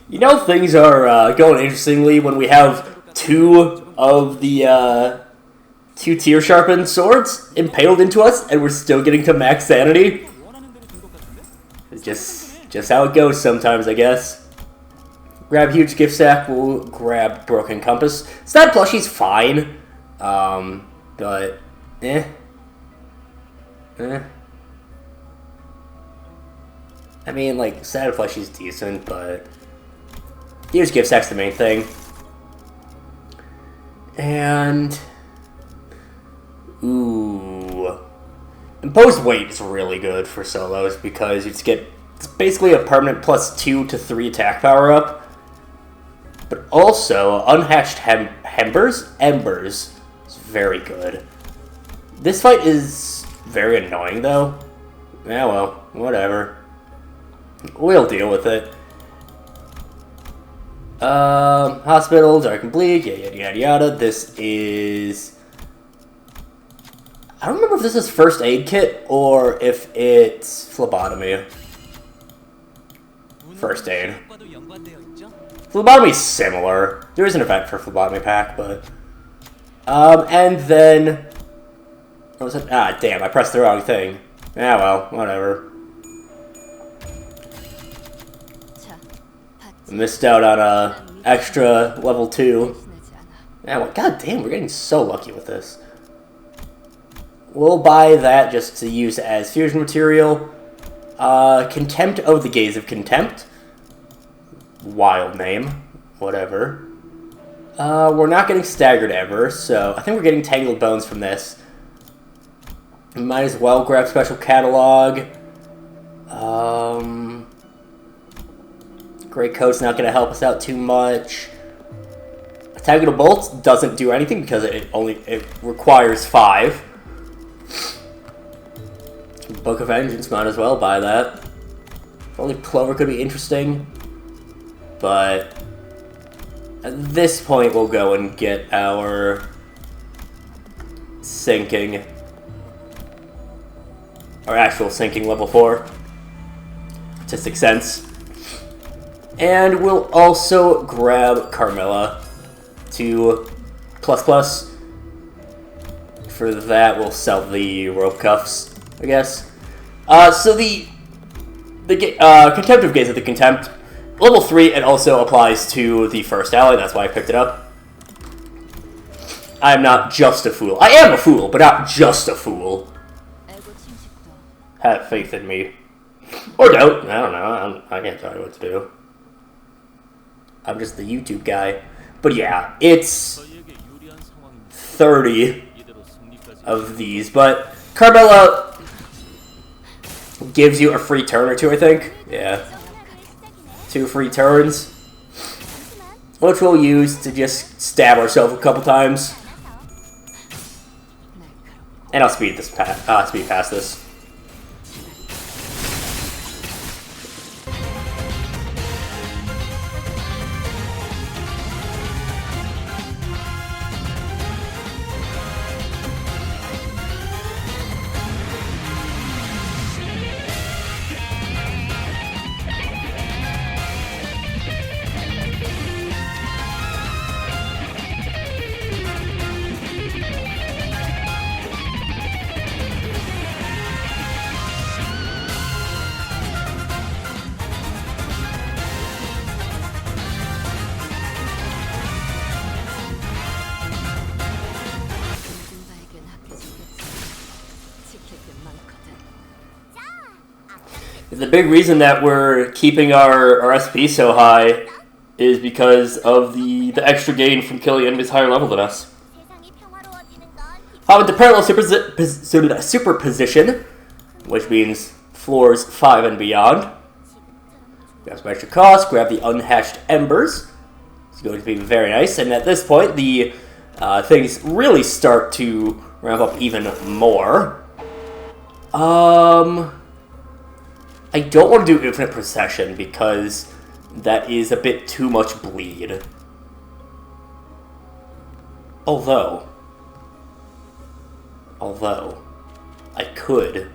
Speaker 1: You know, things are going interestingly when we have two of the two tier sharpened swords impaled into us, and we're still getting to max sanity. It's just how it goes sometimes, I guess. Grab huge gift sack. We'll grab broken compass. Stat plushie's fine, but I mean, like, Stat plushie's decent, but here's gift sack's the main thing. And ooh, imposed weight is really good for solos because you just get, it's basically a permanent +2 to 3 attack power up. But also unhatched embers is very good. This fight is very annoying though. Yeah, well, whatever. We'll deal with it. Hospital, dark and bleak, yada yada yada. This is, I don't remember if this is first aid kit or if it's phlebotomy. First aid. Phlebotomy's similar. There is an event for phlebotomy pack, but... and then... What was it? Ah, damn, I pressed the wrong thing. Yeah, well, whatever. Missed out on a extra level 2. Yeah, well, god damn, we're getting so lucky with this. We'll buy that just to use as fusion material. Contempt of the Gaze of Contempt. Wild name. Whatever. We're not getting Staggered ever, so I think we're getting Tangled Bones from this. We might as well grab Special Catalog. Great Coat's not going to help us out too much. Tangled Bolts doesn't do anything because it requires 5. Book of Vengeance, might as well buy that. Only Clover could be interesting. But at this point, we'll go and get our sinking. Our actual sinking level 4. Artistic Sense. And we'll also grab Carmilla to ++. For that, we'll sell the rope cuffs, I guess. So the Contempt of Gaze of the Contempt, level 3, it also applies to the first ally, that's why I picked it up. I am not just a fool. I am a fool, but not just a fool. Have faith in me. Or don't. I don't know. I can't tell you what to do. I'm just the YouTube guy. But yeah, it's 30 of these. But Carmilla gives you a free turn or 2, I think. Yeah. 2 free turns. Which we'll use to just stab ourselves a couple times. And I'll speed past this. The big reason that we're keeping our SP so high is because of the extra gain from killing enemies higher level than us. With the parallel superposition, which means floors 5 and beyond. Grab some extra cost, grab the unhatched embers. It's going to be very nice, and at this point, the things really start to ramp up even more. I don't want to do Infinite Procession because that is a bit too much bleed. Although, I could.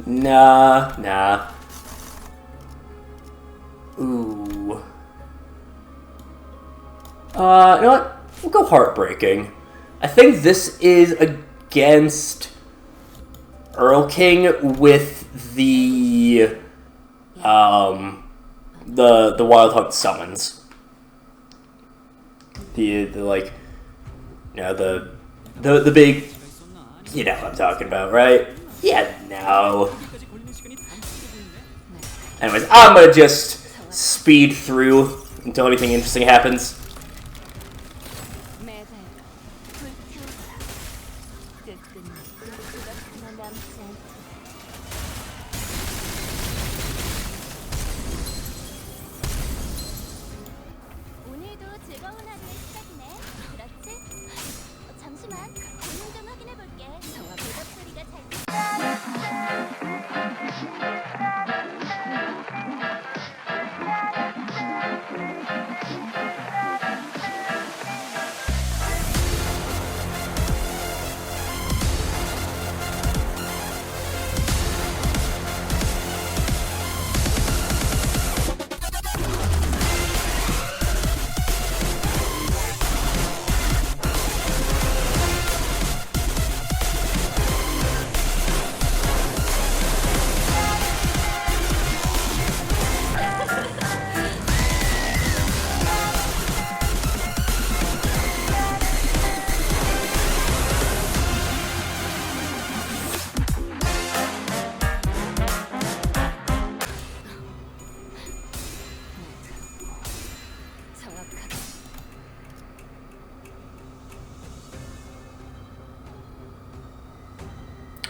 Speaker 1: Nah. Ooh. You know what? We'll go Heartbreaking. I think this is against Earl King with the Wild Hunt summons. The big, you know what I'm talking about, right? Yeah, no. Anyways, I'm gonna just speed through until anything interesting happens.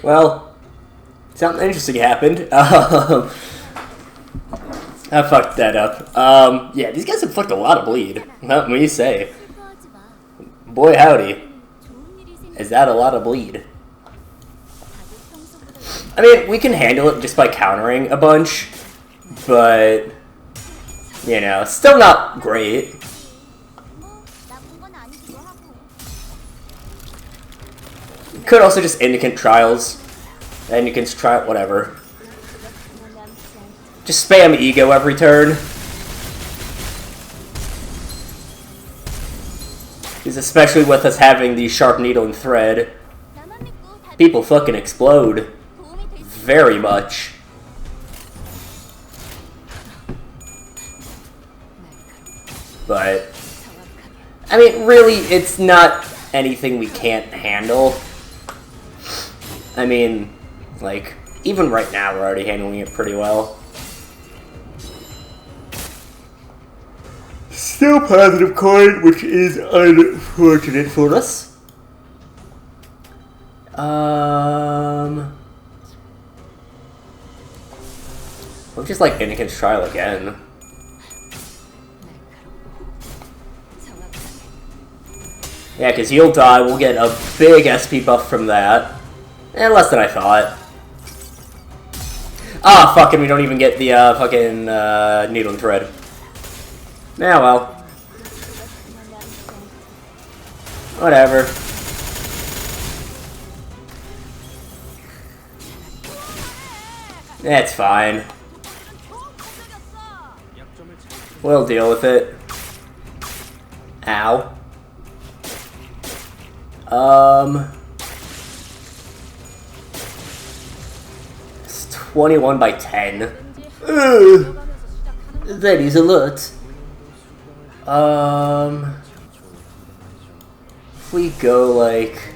Speaker 1: Well, something interesting happened. I fucked that up. Yeah, these guys inflict a lot of bleed. What do you say? Boy howdy. Is that a lot of bleed? I mean, we can handle it just by countering a bunch, but, you know, still not great. Could also just Indicant Trials. Indicant's try whatever. Just spam Ego every turn. Because especially with us having the Sharp Needle and Thread, people fucking explode. Very much. But, I mean, really, it's not anything we can't handle. I mean, like, even right now, we're already handling it pretty well. Still positive coin, which is unfortunate for us. We'll just like Indicant's Trial again. Yeah, because he'll die, we'll get a big SP buff from that. And less than I thought. Ah, fucking, we don't even get the fucking Needle and Thread. Yeah, well. Whatever. That's fine. We'll deal with it. Ow. It's 21 by 10. Ugh. That is a lot. If we go like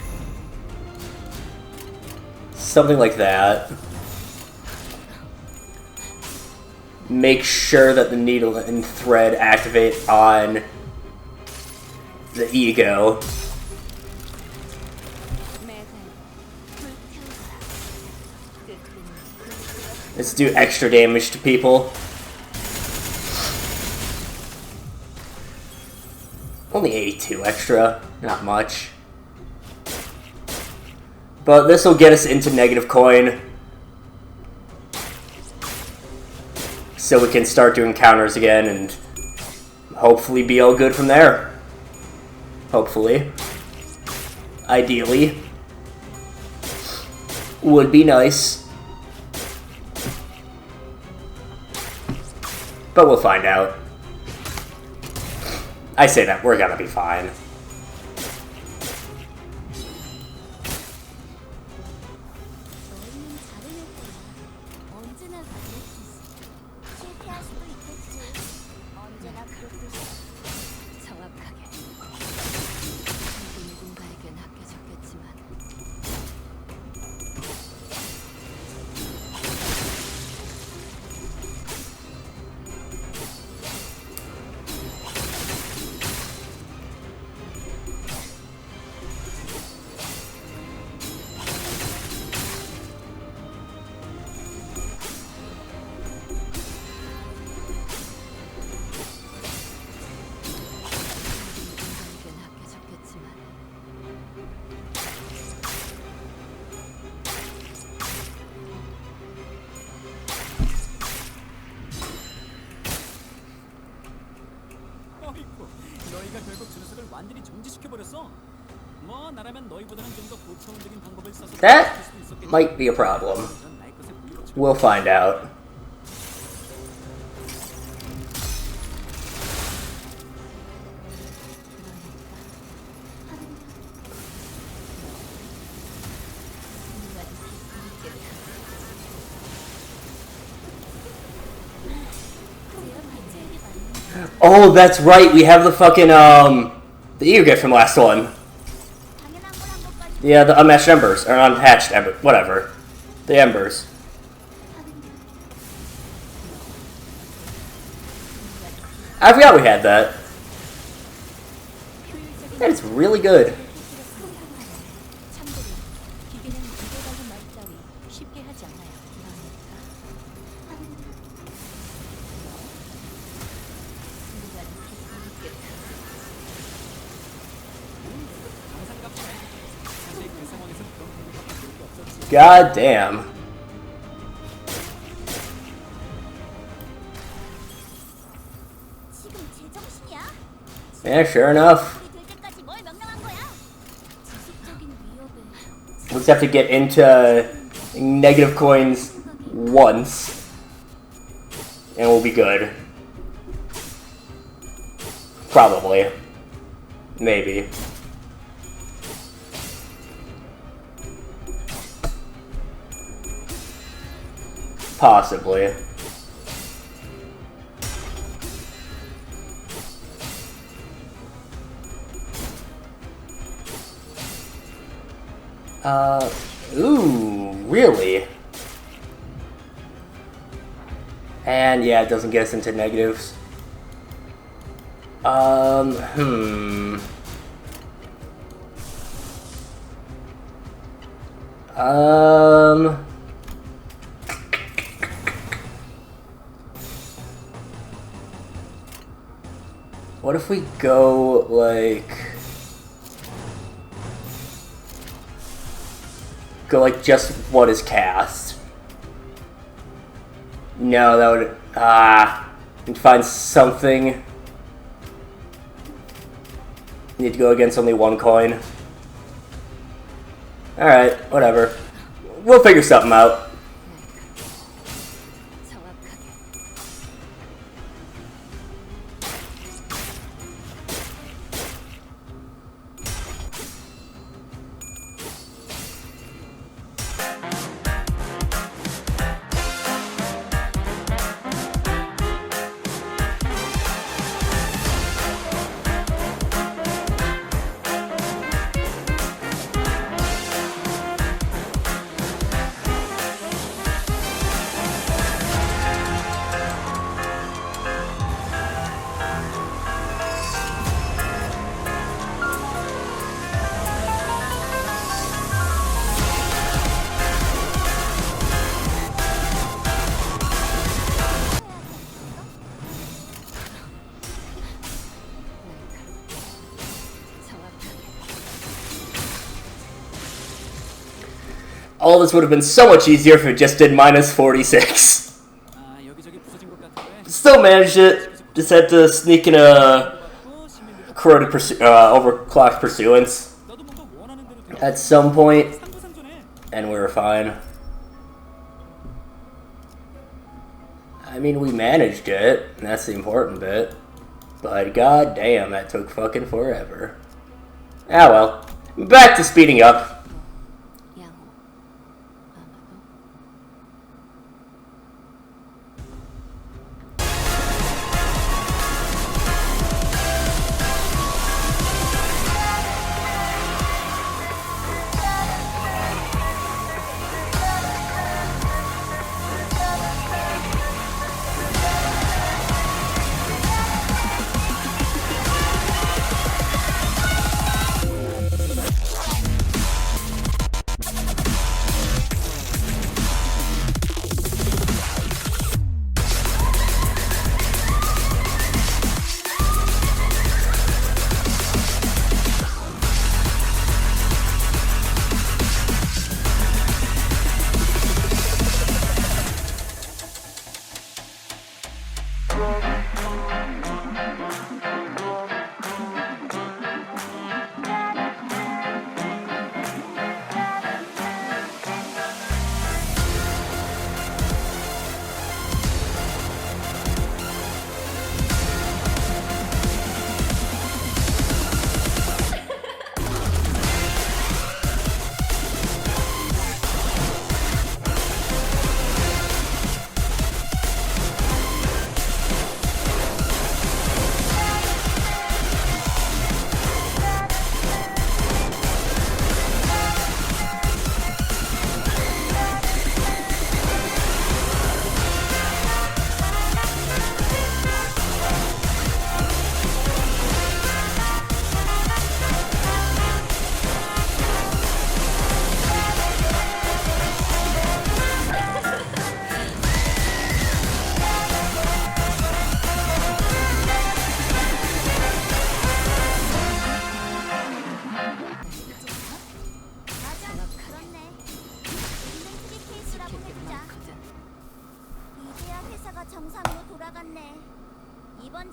Speaker 1: something like that, make sure that the Needle and Thread activate on the Ego. Let's do extra damage to people. Only 82 extra, not much. But this will get us into negative coin. So we can start doing counters again and hopefully be all good from there. Hopefully. Ideally. Would be nice. But we'll find out. I say that, we're gonna be fine. That might be a problem. We'll find out. Oh, that's right. We have the fucking the Ego gift from last one. Yeah, the unmatched embers, or unhatched embers, whatever. The embers. I forgot we had that. That is really good. God damn. Yeah, sure enough. We'll just have to get into negative coins once, and we'll be good. Probably. Maybe. Possibly. Ooh, really? And yeah, it doesn't get us into negatives. What if we go, like... Go, like, just what is cast? No, that would... Need to find something. Need to go against only one coin. Alright, whatever. We'll figure something out. All this would have been so much easier if it just did minus 46. Still managed it. Just had to sneak in a corroded overclocked pursuance at some point, and we were fine. I mean, we managed it, and that's the important bit. But god damn, that took fucking forever. Ah well. Back to speeding up.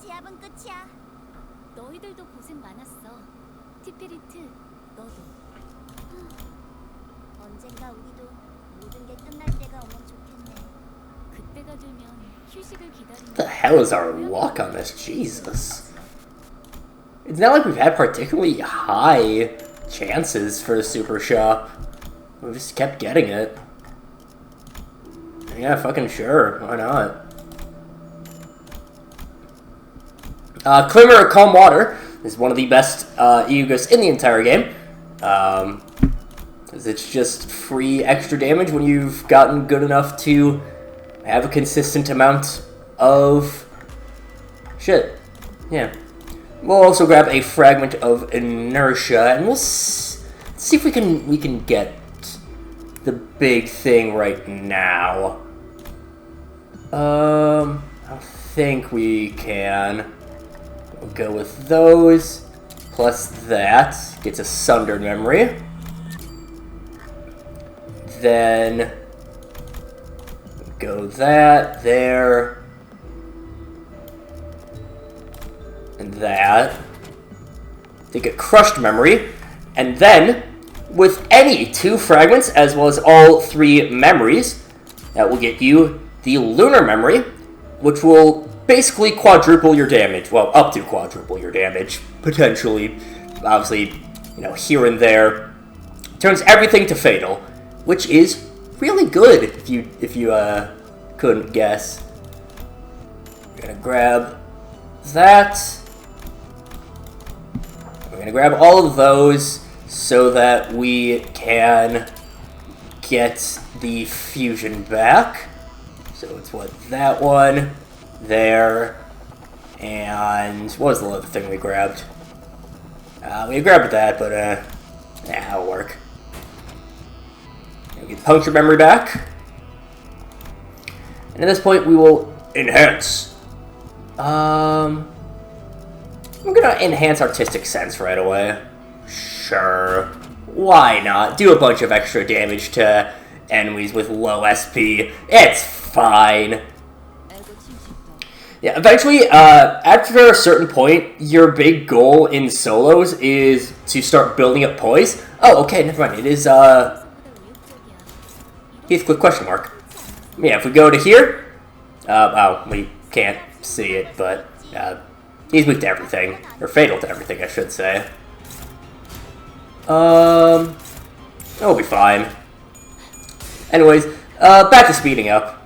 Speaker 2: 제압은 끝이야. 너희들도 고생 많았어. 티피리트, 너도. 언젠가 우리도 모든 게 끝날 때가 오면 좋겠네. 그때가 되면 휴식을 기다리는.
Speaker 1: What the hell is our luck on this? Jesus. It's not like we've had particularly high chances for the super shop. We just kept getting it. Yeah, fucking sure. Why not? Climber Calm Water is one of the best Eugos in the entire game. It's just free extra damage when you've gotten good enough to have a consistent amount of shit. Yeah. We'll also grab a fragment of inertia, and we'll see if we can get the big thing right now. I think we can. We'll go with those, plus that gets a Sundered Memory. Then go that, there, and that. They get Crushed Memory, and then with any 2 fragments as well as all 3 memories, that will get you the Lunar Memory, which will basically quadruple your damage. Well, up to quadruple your damage, potentially. Obviously, you know, here and there. Turns everything to Fatal, which is really good if you couldn't guess. We're gonna grab that. We're gonna grab all of those so that we can get the fusion back. So it's what, that one, there, and what was the other thing we grabbed? We grabbed that, but yeah, that'll work. We'll get Puncture Memory back. And at this point, we will enhance. I'm gonna enhance Artistic Sense right away. Sure. Why not? Do a bunch of extra damage to enemies with low SP. It's fine. Yeah, eventually, after a certain point, your big goal in solos is to start building up poise. Oh, okay, never mind. It is, Heathcliff question mark. Yeah, if we go to here, oh, we can't see it, but, he's weak to everything. Or fatal to everything, I should say. It'll be fine. Anyways, back to speeding up.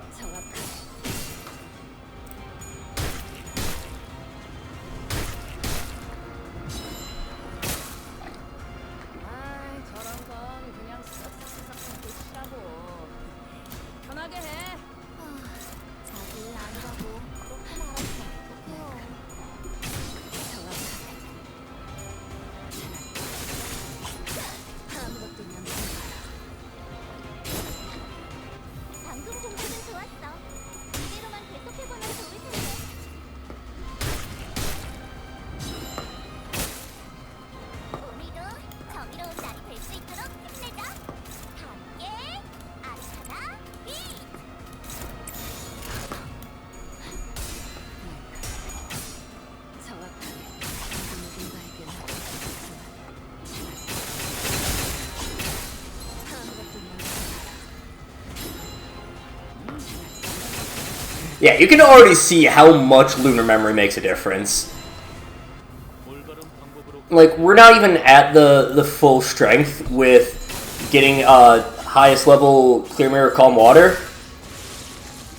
Speaker 1: Yeah, you can already see how much Lunar Memory makes a difference. Like, we're not even at the full strength with getting highest level Clear Mirror Calm Water.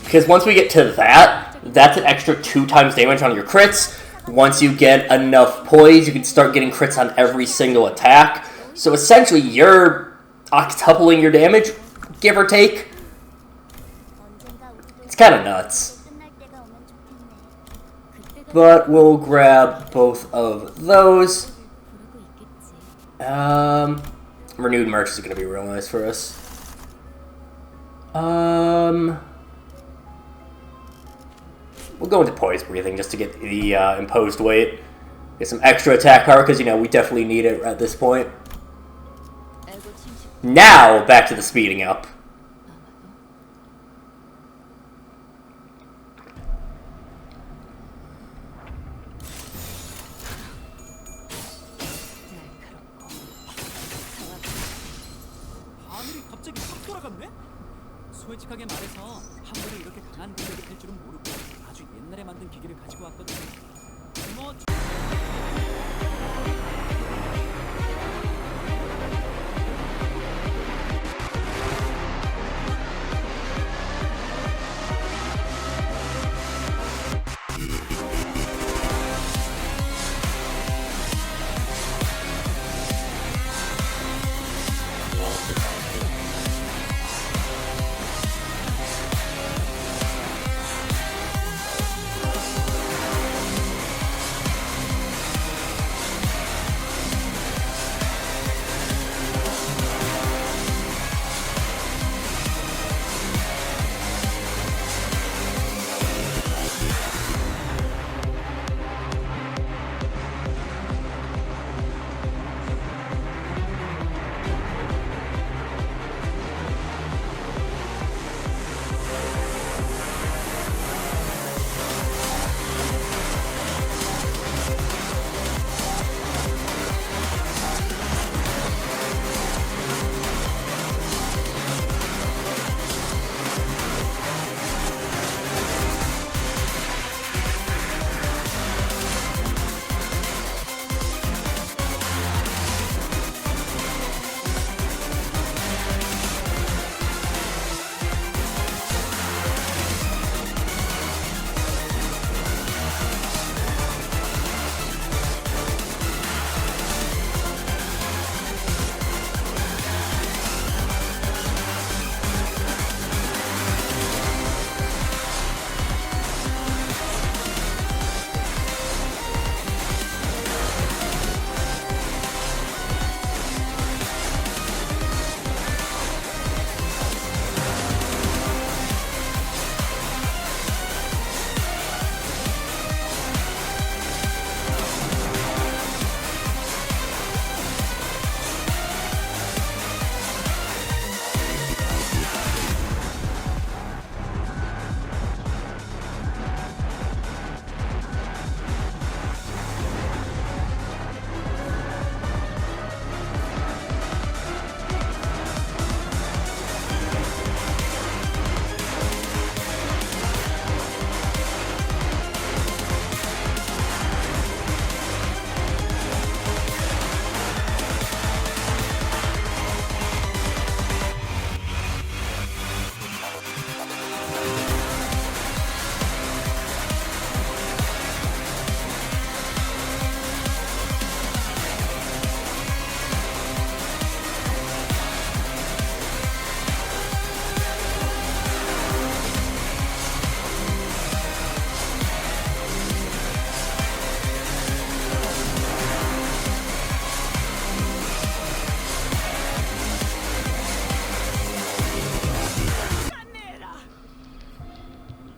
Speaker 1: Because once we get to that, that's an extra 2 times damage on your crits. Once you get enough poise, you can start getting crits on every single attack. So essentially, you're octupling your damage, give or take. It's kind of nuts. But we'll grab both of those. Renewed Merch is going to be real nice for us. We'll go into Poise Breathing just to get the imposed weight. Get some extra attack power, because, you know, we definitely need it at this point. Now, back to the speeding up.
Speaker 3: 돌아갔네? 솔직하게 말해서 한 번에 이렇게 강한 공격이 될 줄은 모르고 아주 옛날에 만든 기기를 가지고 왔거든. 뭐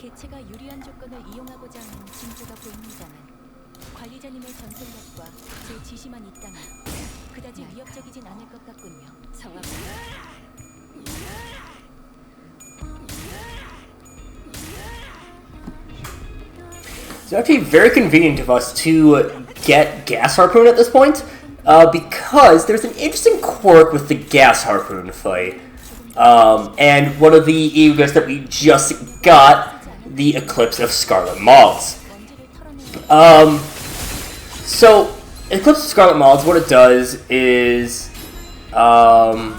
Speaker 2: 개체가 유리한 조건을 이용하고자 하는 징조가 보입니다만 관리자님의 전술력과 제 지시만 있다면 그다지 위협적이진 않을 것 같군요. 상황.
Speaker 1: It's actually very convenient of us to get Gas Harpoon at this point, because there's an interesting quirk with the Gas Harpoon fight. And one of the Eagles that we just got, the Eclipse of Scarlet Moths. So, Eclipse of Scarlet Moths, what it does is, I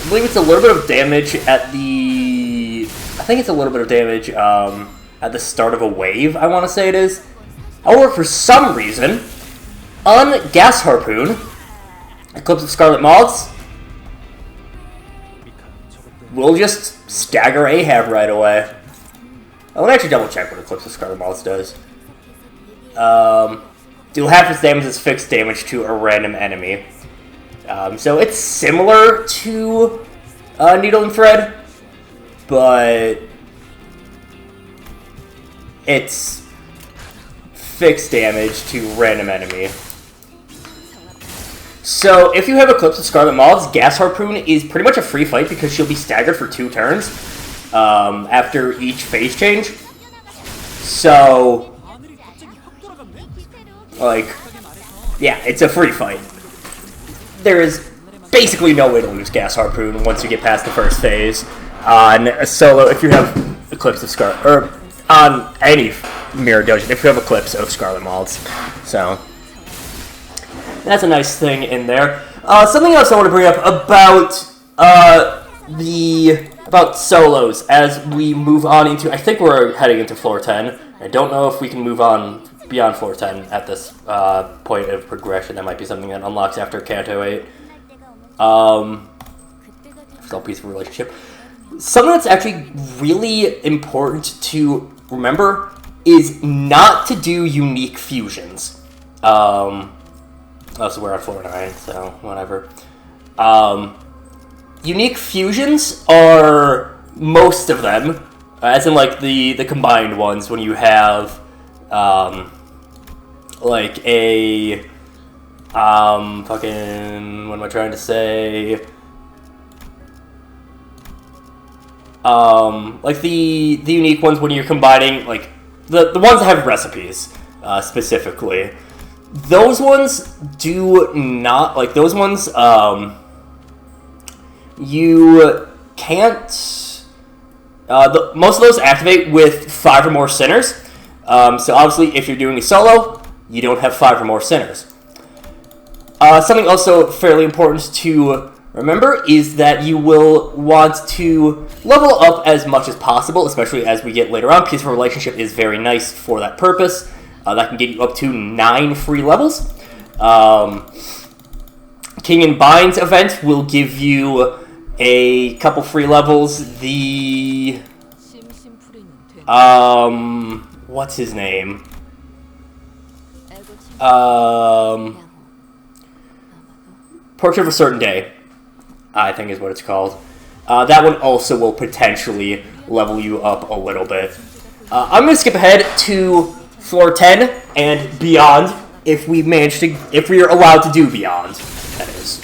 Speaker 1: believe it's a little bit of damage at the, I think it's a little bit of damage, at the start of a wave, I want to say it is. However, for some reason, on Gas Harpoon, Eclipse of Scarlet Moths, we'll just stagger Ahab right away. Let me actually double check what Eclipse of Scarlet Moths does. Do half its damage as fixed damage to a random enemy. So it's similar to Needle and Thread, but it's fixed damage to random enemy. So if you have Eclipse of Scarlet Moths, Gas Harpoon is pretty much a free fight because she'll be staggered for 2 turns after each phase change. So, like, yeah, it's a free fight. There is basically no way to lose Gas Harpoon once you get past the first phase. On a solo, if you have Eclipse of Scarlet, or on any Mirror Dungeon, if you have Eclipse of Scarlet Malts. So, that's a nice thing in there. Something else I want to bring up about about solos as we move on into, I think we're heading into floor 10. I don't know if we can move on beyond floor 10 at this point of progression. That might be something that unlocks after Canto 8. Still peaceful relationship. Something that's actually really important to remember is not to do unique fusions. So we're on floor 9, so whatever. Unique fusions are most of them, as in like the combined ones when you have like a fucking, what am I trying to say? Like the unique ones when you're combining, like the ones that have recipes specifically. Those ones do not, like those ones you can't, most of those activate with 5 or more sinners. So obviously if you're doing a solo, you don't have 5 or more sinners. Something also fairly important to remember is that you will want to level up as much as possible, especially as we get later on. Peaceful Relationship is very nice for that purpose. That can get you up to 9 free levels. King and Binds event will give you a couple free levels. What's his name? Portrait of a Certain Day, I think is what it's called. That one also will potentially level you up a little bit. I'm going to skip ahead to floor 10 and beyond, if we are allowed to do beyond, that is.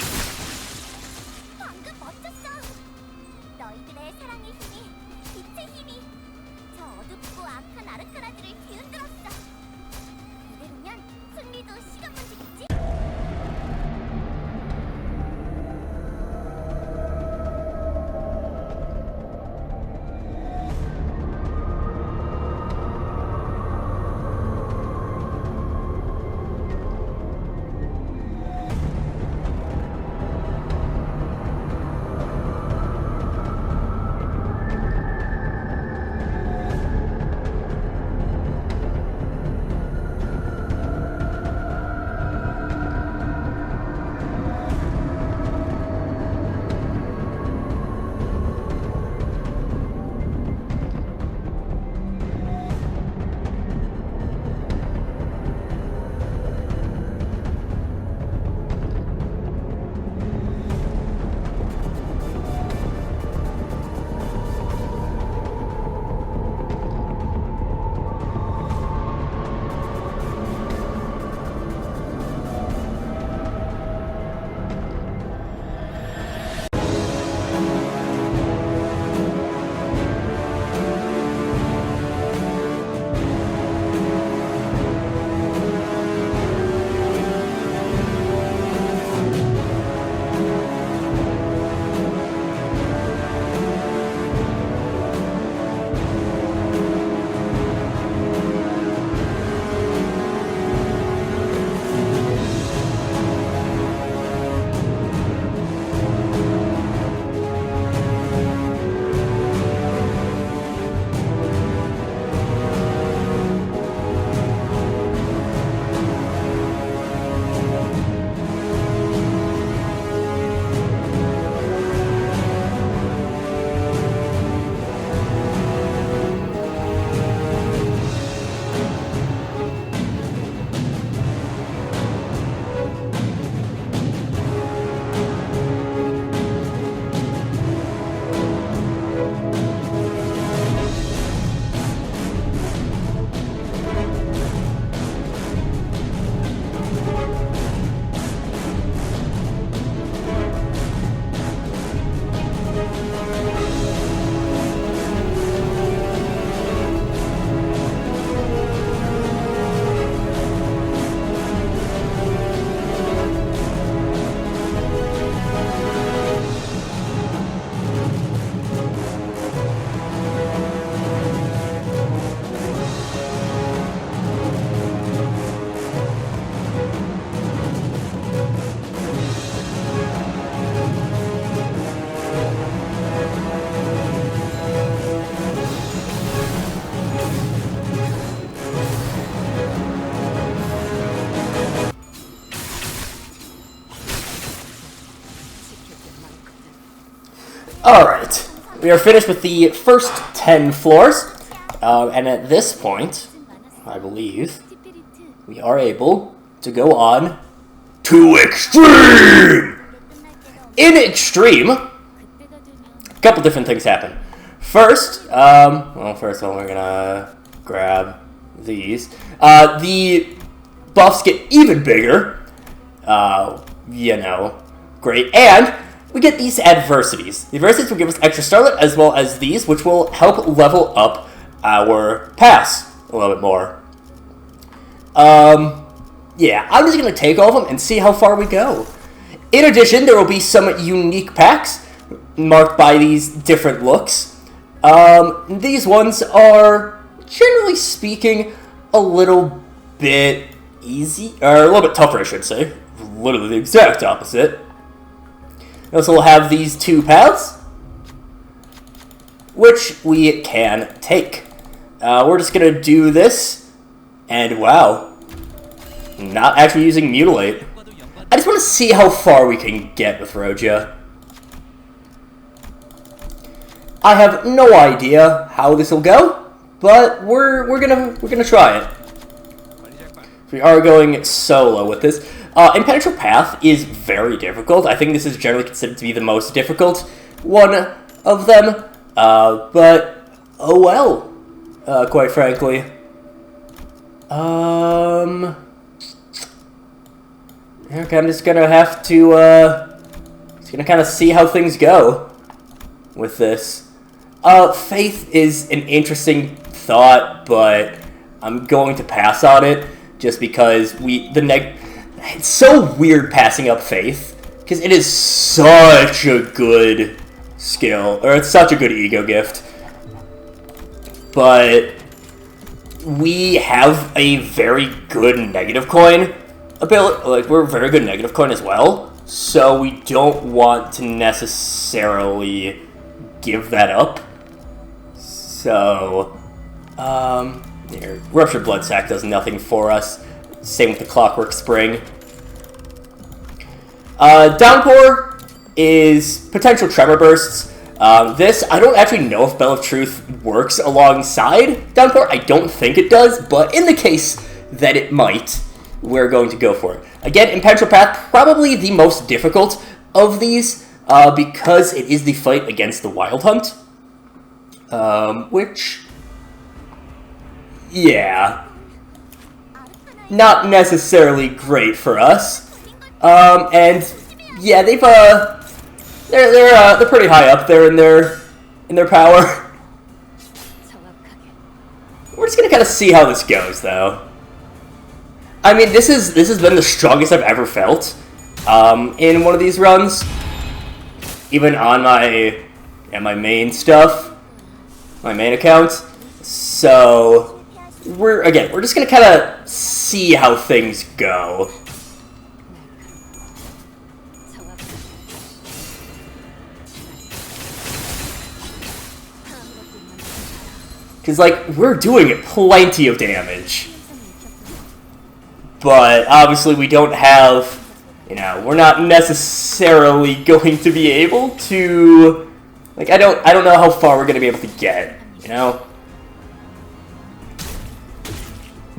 Speaker 1: Alright, we are finished with the first 10 floors, and at this point, I believe, we are able to go on to Extreme! In Extreme, a couple different things happen. First, first of all, we're gonna grab these. The buffs get even bigger, great, and we get these adversities. The adversities will give us extra Starlet, as well as these, which will help level up our pass a little bit more. Yeah, I'm just going to take all of them and see how far we go. In addition, there will be some unique packs marked by these different looks. These ones are, generally speaking, a little bit easy, or a little bit tougher, I should say. Literally the exact opposite. So we'll have these two paths, which we can take. We're just going to do this, and wow, not actually using Mutilate. I just want to see how far we can get with Roja. I have no idea how this will go, but we're gonna try it. We are going solo with this. Impenetrable Path is very difficult. I think this is generally considered to be the most difficult one of them. But oh well, quite frankly. Okay, I'm just gonna have to, just gonna kind of see how things go with this. Faith is an interesting thought, but I'm going to pass on it just because it's so weird passing up Faith because it is such a good skill, or it's such a good ego gift. But we have a very good negative coin ability, like we're very good negative coin as well, so we don't want to necessarily give that up. So, here, Ruptured Blood Sac does nothing for us. Same with the Clockwork Spring. Downpour is potential Tremor Bursts. This, I don't actually know if Bell of Truth works alongside Downpour. I don't think it does, but in the case that it might, we're going to go for it. Again, Impenetrable Path, probably the most difficult of these, because it is the fight against the Wild Hunt. Which, yeah, not necessarily great for us. And yeah, they're pretty high up there in their power. We're just gonna kind of see how this goes, though. I mean, this has been the strongest I've ever felt in one of these runs, even on my main stuff, my main account. So we're just gonna kind of see how things go. Because, like, we're doing plenty of damage. But, obviously, we don't have, we're not necessarily going to be able to, like, I don't know how far we're going to be able to get,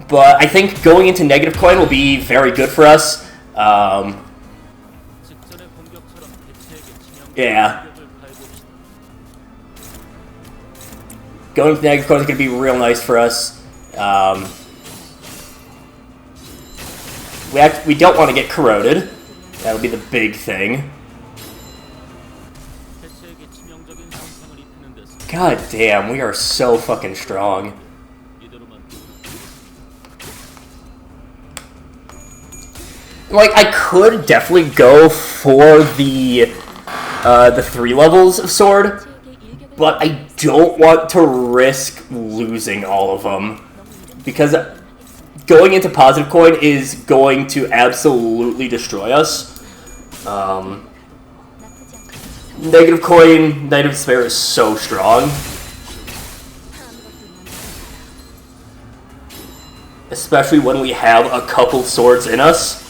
Speaker 1: But I think going into negative coin will be very good for us. Yeah. Going to negative coin is going to be real nice for us. We don't want to get corroded. That'll be the big thing. God damn, we are so fucking strong. Like, I could definitely go for the 3 levels of sword, but I don't want to risk losing all of them, because going into positive coin is going to absolutely destroy us. Negative coin, negative despair is so strong. Especially when we have a couple swords in us.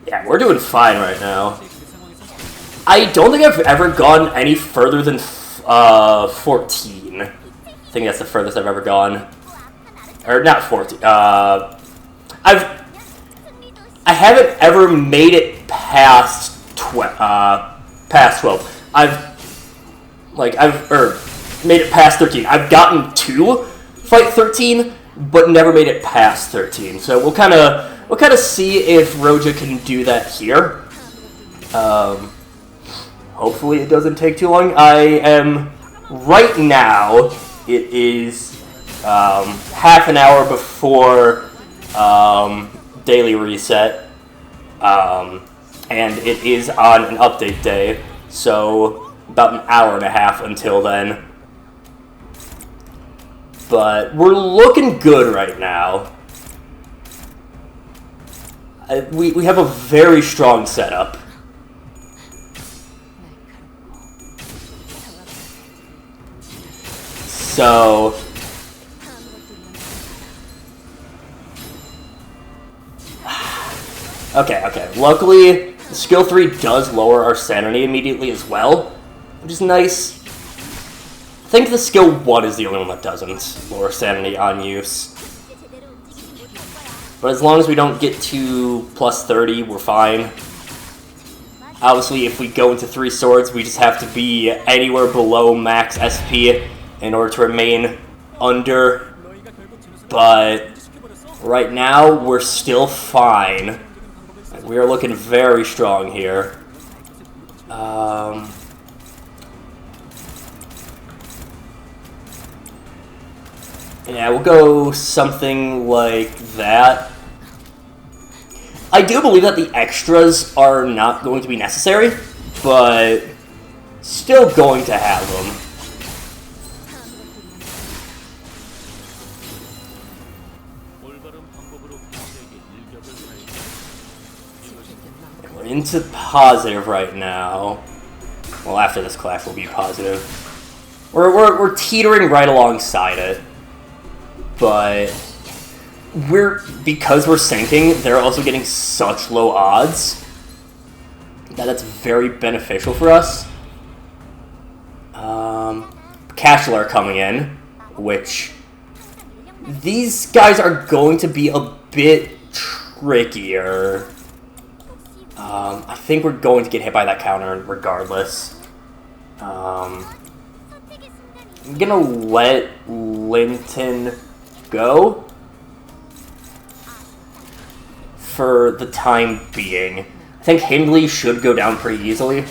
Speaker 1: Yeah, we're doing fine right now. I don't think I've ever gone any further than 14. I think that's the furthest I've ever gone. Or not 14. I haven't ever made it past 12. I've made it past 13. I've gotten to fight 13, but never made it past 13. So we'll kind of see if Roja can do that here. Hopefully it doesn't take too long. I am right now. It is half an hour before daily reset, and it is on an update day. So about an hour and a half until then. But we're looking good right now. We have a very strong setup. So okay. Luckily, skill 3 does lower our sanity immediately as well, which is nice. I think the skill 1 is the only one that doesn't lower sanity on use. But as long as we don't get to plus 30, we're fine. Obviously, if we go into 3 swords, we just have to be anywhere below max SP in order to remain under. But right now, we're still fine. We are looking very strong here. Yeah, we'll go something like that. I do believe that the extras are not going to be necessary, but still going to have them. We're into positive right now. Well, after this clash, we'll be positive. We're teetering right alongside it. But because we're sinking, they're also getting such low odds that's very beneficial for us. Cashel are coming in, which these guys are going to be a bit trickier. I think we're going to get hit by that counter regardless. I'm gonna let Linton go for the time being. I think Hindley should go down pretty easily.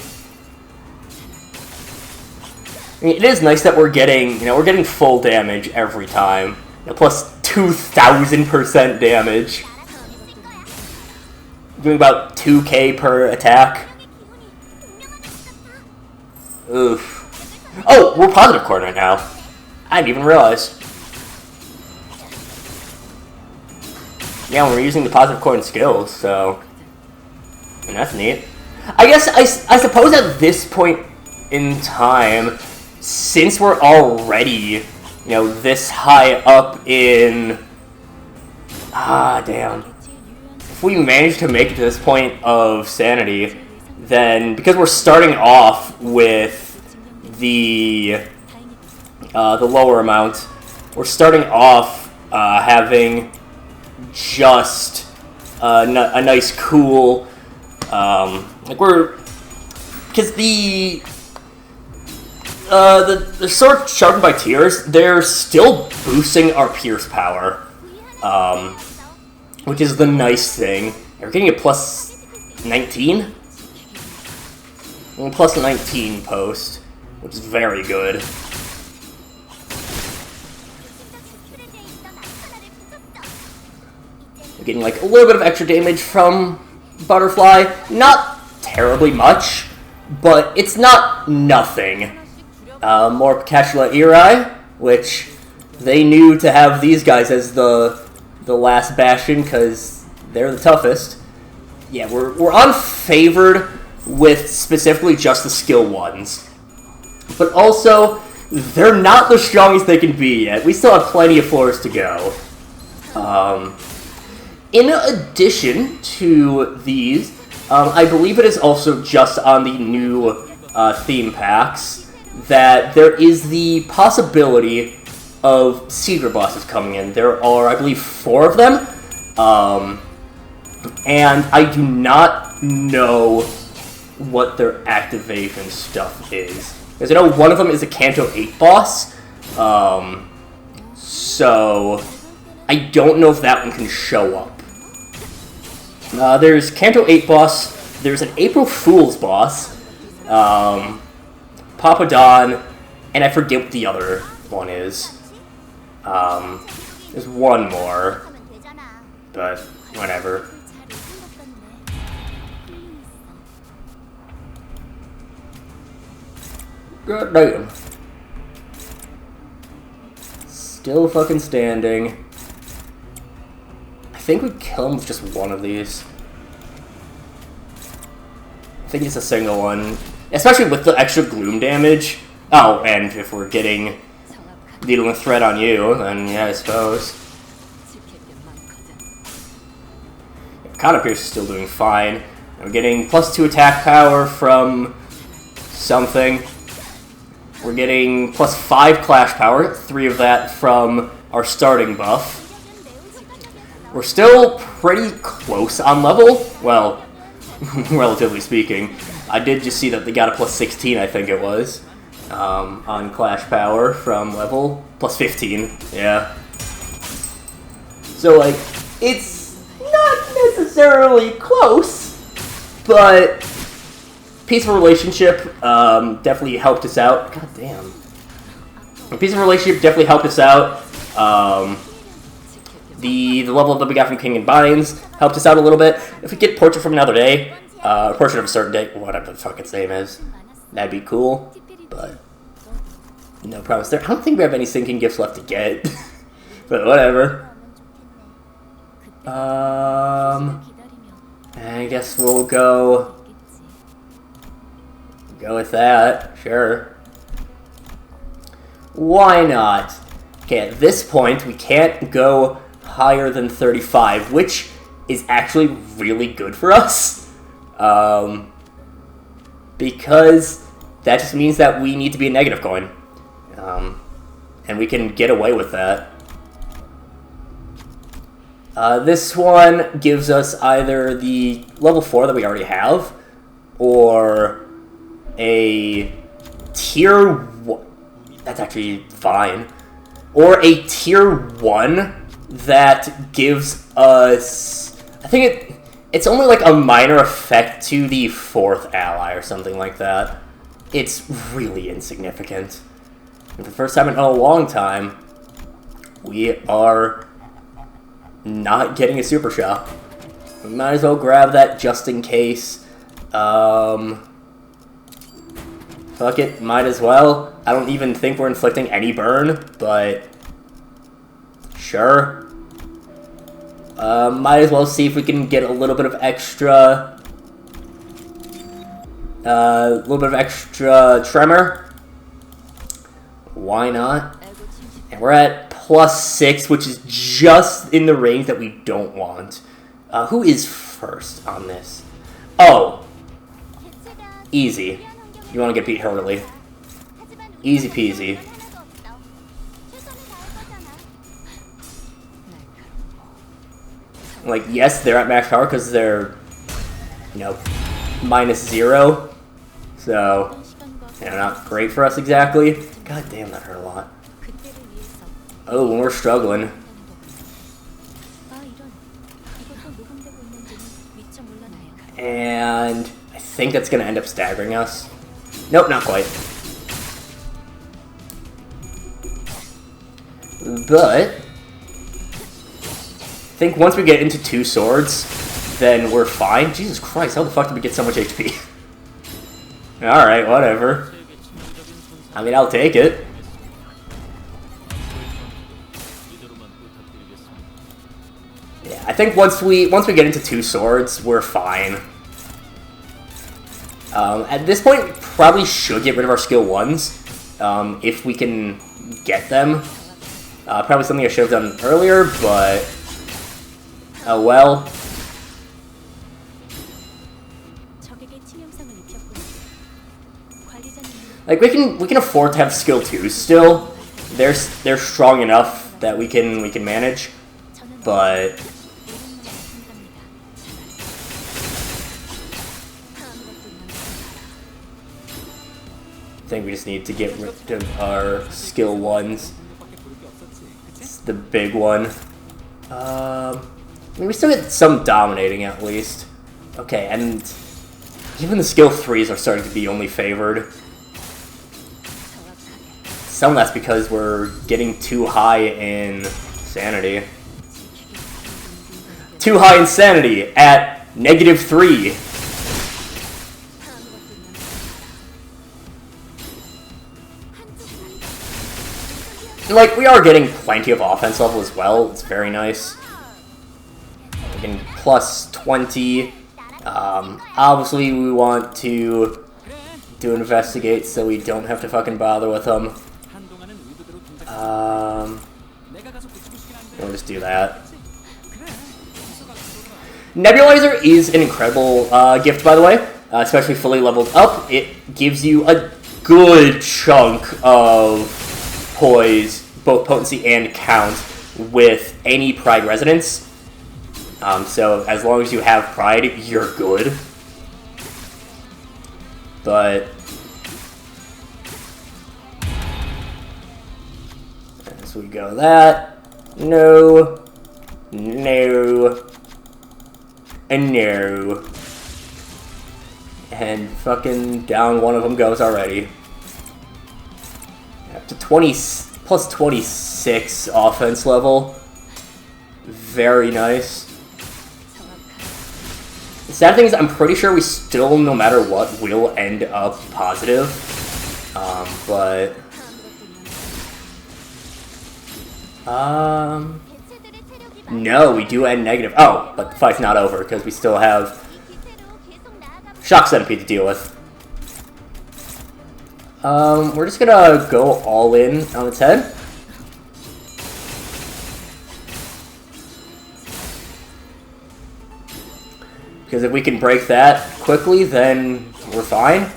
Speaker 1: I mean, it is nice that we're getting full damage every time, plus 2,000% damage, doing about 2k per attack. Oof. Oh, we're positive coordinate now. I didn't even realize. Yeah, we're using the positive coordinate skills, so and that's neat. I guess I suppose at this point in time, since we're already this high up in damn. If we manage to make it to this point of sanity, then because we're starting off with the lower amount, we're starting off having just a nice cool because the sword sharpened by tiers, they're still boosting our pierce power, which is the nice thing. We're getting a plus 19, plus 19 post, which is very good. We're getting like a little bit of extra damage from Butterfly, not terribly much, but it's not nothing. More Catula Eri, which they knew to have these guys as the last bastion because they're the toughest. Yeah, we're unfavored with specifically just the skill ones, but also they're not the strongest they can be yet. We still have plenty of floors to go. In addition to these, I believe it is also just on the new theme packs that there is the possibility of secret bosses coming in. There are, I believe, 4 of them, and I do not know what their activation stuff is. Because I know one of them is a Kanto 8 boss, so I don't know if that one can show up. There's Kanto 8 boss, there's an April Fool's boss, Papa Don, and I forget what the other one is. There's one more, but whatever. God damn. Still fucking standing. I think we kill him with just one of these. I think it's a single one. Especially with the extra gloom damage. Oh, and if we're getting needle and thread on you, then yeah, I suppose. Kind of Pierce is still doing fine. I'm getting +2 attack power from something. We're getting +5 clash power, 3 of that from our starting buff. We're still pretty close on level. Well, relatively speaking. I did just see that they got a +16, I think it was, on clash power from level. +15, yeah. So, like, it's not necessarily close, but peaceful relationship definitely helped us out. God damn. A peaceful relationship definitely helped us out. The level up that we got from King and Binds helped us out a little bit. If we get Portrait from Another Day, Portrait of a Certain Day, whatever the fuck its name is, that'd be cool, but no promise there. I don't think we have any sinking gifts left to get, but whatever. I guess we'll go with that, sure. Why not? Okay, at this point, we can't go higher than 35, which is actually really good for us. Because that just means that we need to be a negative coin. And we can get away with that. This one gives us either the level 4 that we already have, or a tier 1, that's actually fine, or a tier 1 that gives us, I think it's only like a minor effect to the 4th ally or something like that. It's really insignificant. For the first time in a long time, we are not getting a super shot. We might as well grab that just in case. Fuck it, might as well. I don't even think we're inflicting any burn, but sure. Might as well see if we can get a little bit of extra, tremor. Why not? And we're at +6, which is just in the range that we don't want. Who is first on this? Oh, easy. You want to get beat early. Easy peasy. Like, yes, they're at max power because they're, you know, -0. So, you know, not great for us exactly. God damn, that hurt a lot. Oh, when we're struggling. And I think that's going to end up staggering us. Nope, not quite. But I think once we get into 2 swords, then we're fine. Jesus Christ, how the fuck did we get so much HP? Alright, whatever. I mean, I'll take it. Yeah, I think once we get into 2 swords, we're fine. At this point, we probably should get rid of our skill 1s, if we can get them. Probably something I should have done earlier, but oh well. Like, we can afford to have skill 2 still. They're strong enough that we can manage, but I think we just need to get rid of our skill 1s. It's the big one. I mean, we still get some dominating at least. Okay, and even the skill 3s are starting to be only favored. Some of that's because we're getting too high in sanity. Too high in sanity at -3. Like, we are getting plenty of offense level as well. It's very nice. We're getting plus 20. Obviously, we want to do investigate so we don't have to fucking bother with them. We'll just do that. Nebulizer is an incredible gift, by the way, especially fully leveled up. It gives you a good chunk of poise, both potency and count, with any Pride Resonance. So as long as you have Pride, you're good. But as we go that, no, no, and no. And fucking down one of them goes already. Up to 20, plus 26 offense level. Very nice. The sad thing is, I'm pretty sure we still, no matter what, will end up positive. But no, we do end negative. Oh, but the fight's not over because we still have Shock Centipede to deal with. We're just gonna go all in on its head. Because if we can break that quickly, then we're fine.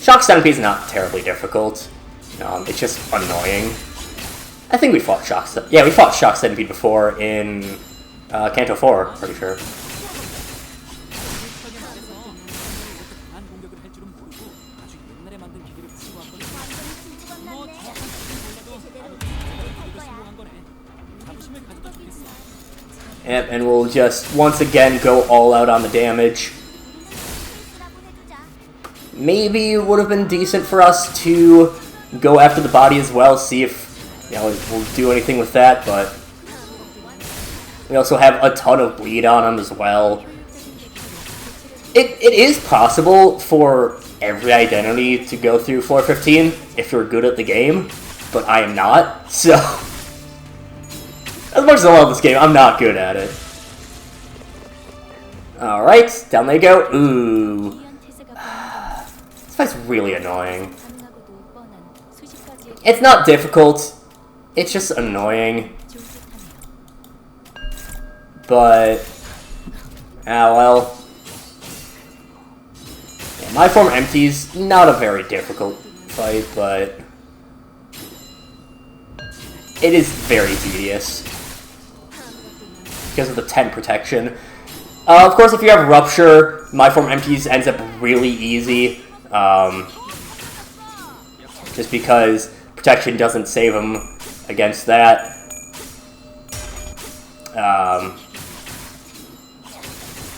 Speaker 1: Shock Centipede is not terribly difficult. It's just annoying. I think we fought Shock Centipede. Yeah, we fought Shock Centipede before in Kanto 4, pretty sure. Yep, and we'll just once again go all out on the damage. Maybe it would have been decent for us to go after the body as well, see if we'll do anything with that, but we also have a ton of bleed on him as well. It is possible for every identity to go through floor 15 if you're good at the game, but I am not, so as much as I love this game, I'm not good at it. Alright, down they go. Ooh. This fight's really annoying. It's not difficult, it's just annoying. But, well. Yeah, my form empties, not a very difficult fight, but it is very tedious because of the 10 protection. Of course, if you have Rupture, my form empties ends up really easy. Just because protection doesn't save him against that.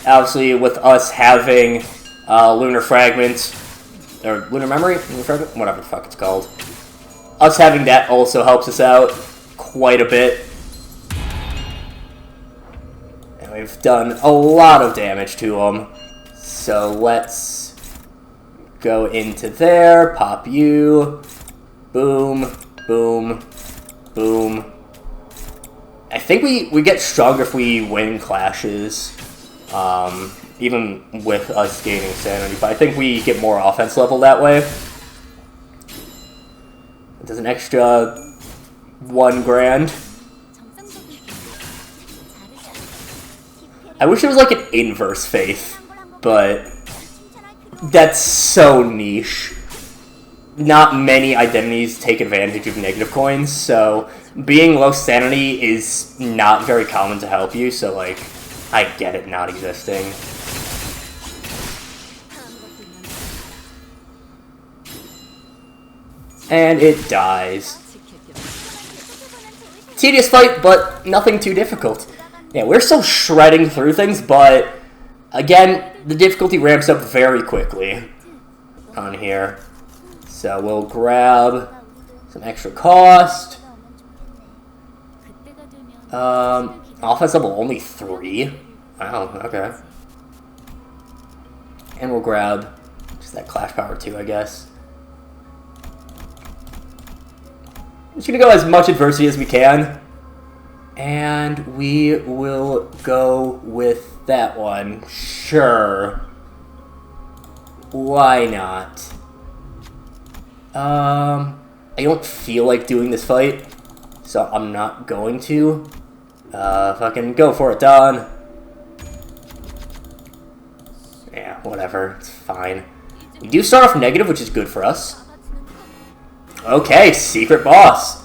Speaker 1: Obviously, with us having Lunar Fragment, or Lunar Memory? Lunar Fragment? Whatever the fuck it's called. Us having that also helps us out quite a bit. And we've done a lot of damage to him. So let's go into there, pop you, boom, boom, boom. I think we get stronger if we win clashes, even with us gaining sanity, but I think we get more offense level that way. It does an extra 1 grand. I wish it was like an inverse faith. but that's so niche. Not many identities take advantage of negative coins, so being low sanity is not very common to help you, so, like, I get it not existing. And it dies. Tedious fight, but nothing too difficult. Yeah, we're still shredding through things, but again, the difficulty ramps up very quickly on here. So we'll grab some extra cost. Offense level only 3. Wow, okay. And we'll grab just that Clash Power 2, I guess. I'm just gonna go as much adversity as we can. And we will go with that one. Sure. Why not? I don't feel like doing this fight, so I'm not going to. Fucking go for it, Don. Yeah, whatever. It's fine. We do start off negative, which is good for us. Okay, secret boss.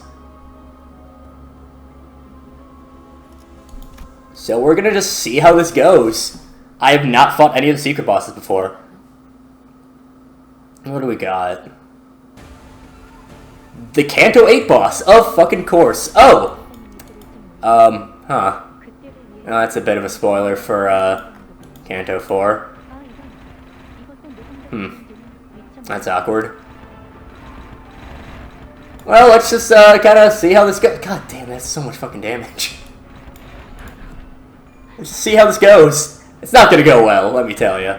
Speaker 1: So we're gonna just see how this goes. I have not fought any of the secret bosses before. What do we got? The Kanto 8 boss, of fucking course. Oh! Huh. Oh, that's a bit of a spoiler for, Kanto 4. That's awkward. Well, let's just, kind of see how this goes. God damn, that's so much fucking damage. Let's just see how this goes. It's not gonna go well, let me tell you.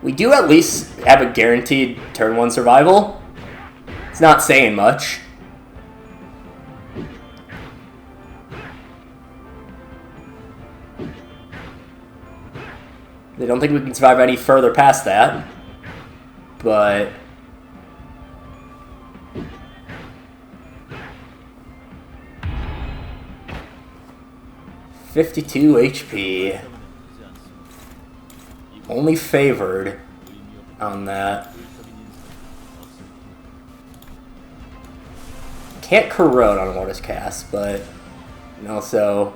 Speaker 1: We do at least have a guaranteed turn 1 survival. It's not saying much. I don't think we can survive any further past that. But... $52 HP. Only favored on that. Can't corrode on Mortis cast, but also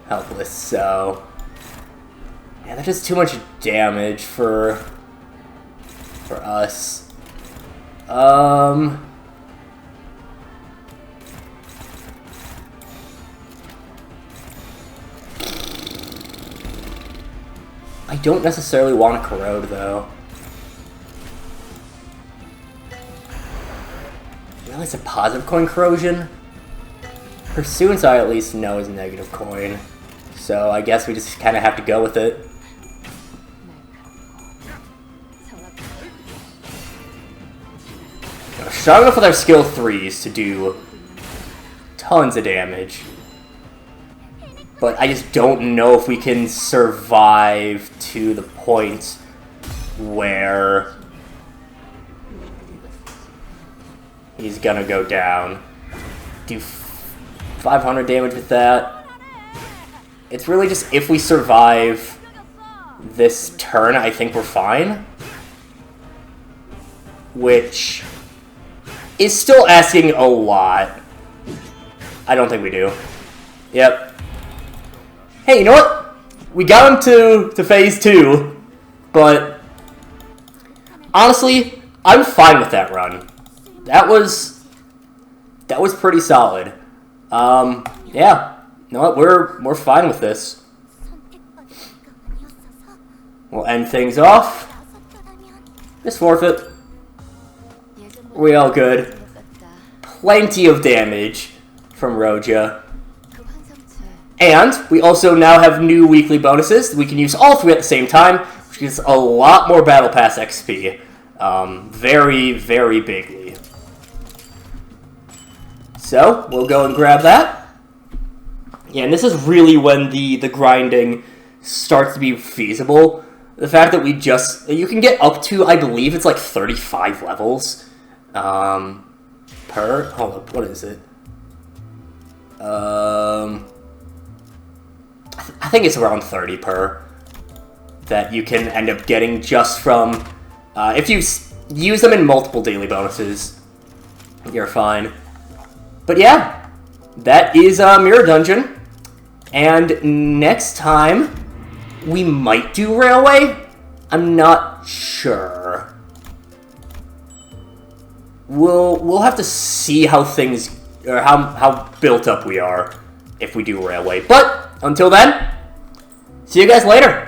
Speaker 1: helpless, so... Yeah, that does too much damage for us. I don't necessarily want to corrode, though. Well, it's a positive coin corrosion. Pursuance I at least know is a negative coin. So I guess we just kind of have to go with it. We're strong enough with our skill 3s to do tons of damage. But I just don't know if we can survive to the point where he's gonna go down. Do 500 damage with that. It's really just if we survive this turn, I think we're fine. Which is still asking a lot. I don't think we do. Yep. Hey, you know what? We got him to phase 2, but honestly, I'm fine with that run. That was pretty solid. Yeah. You know what? We're fine with this. We'll end things off. Just forfeit. We all good. Plenty of damage from Roja. And we also now have new weekly bonuses. We can use all 3 at the same time, which gives a lot more Battle Pass XP. Very, very bigly. So, we'll go and grab that. Yeah, and this is really when the grinding starts to be feasible. The fact that you can get up to, I believe it's like 35 levels. Hold up, what is it? I think it's around 30 per that you can end up getting just from, if you use them in multiple daily bonuses, you're fine. But yeah, that is Mirror Dungeon, and next time we might do Railway. I'm not sure. We'll have to see how things, or how built up we are if we do Railway. But until then, see you guys later.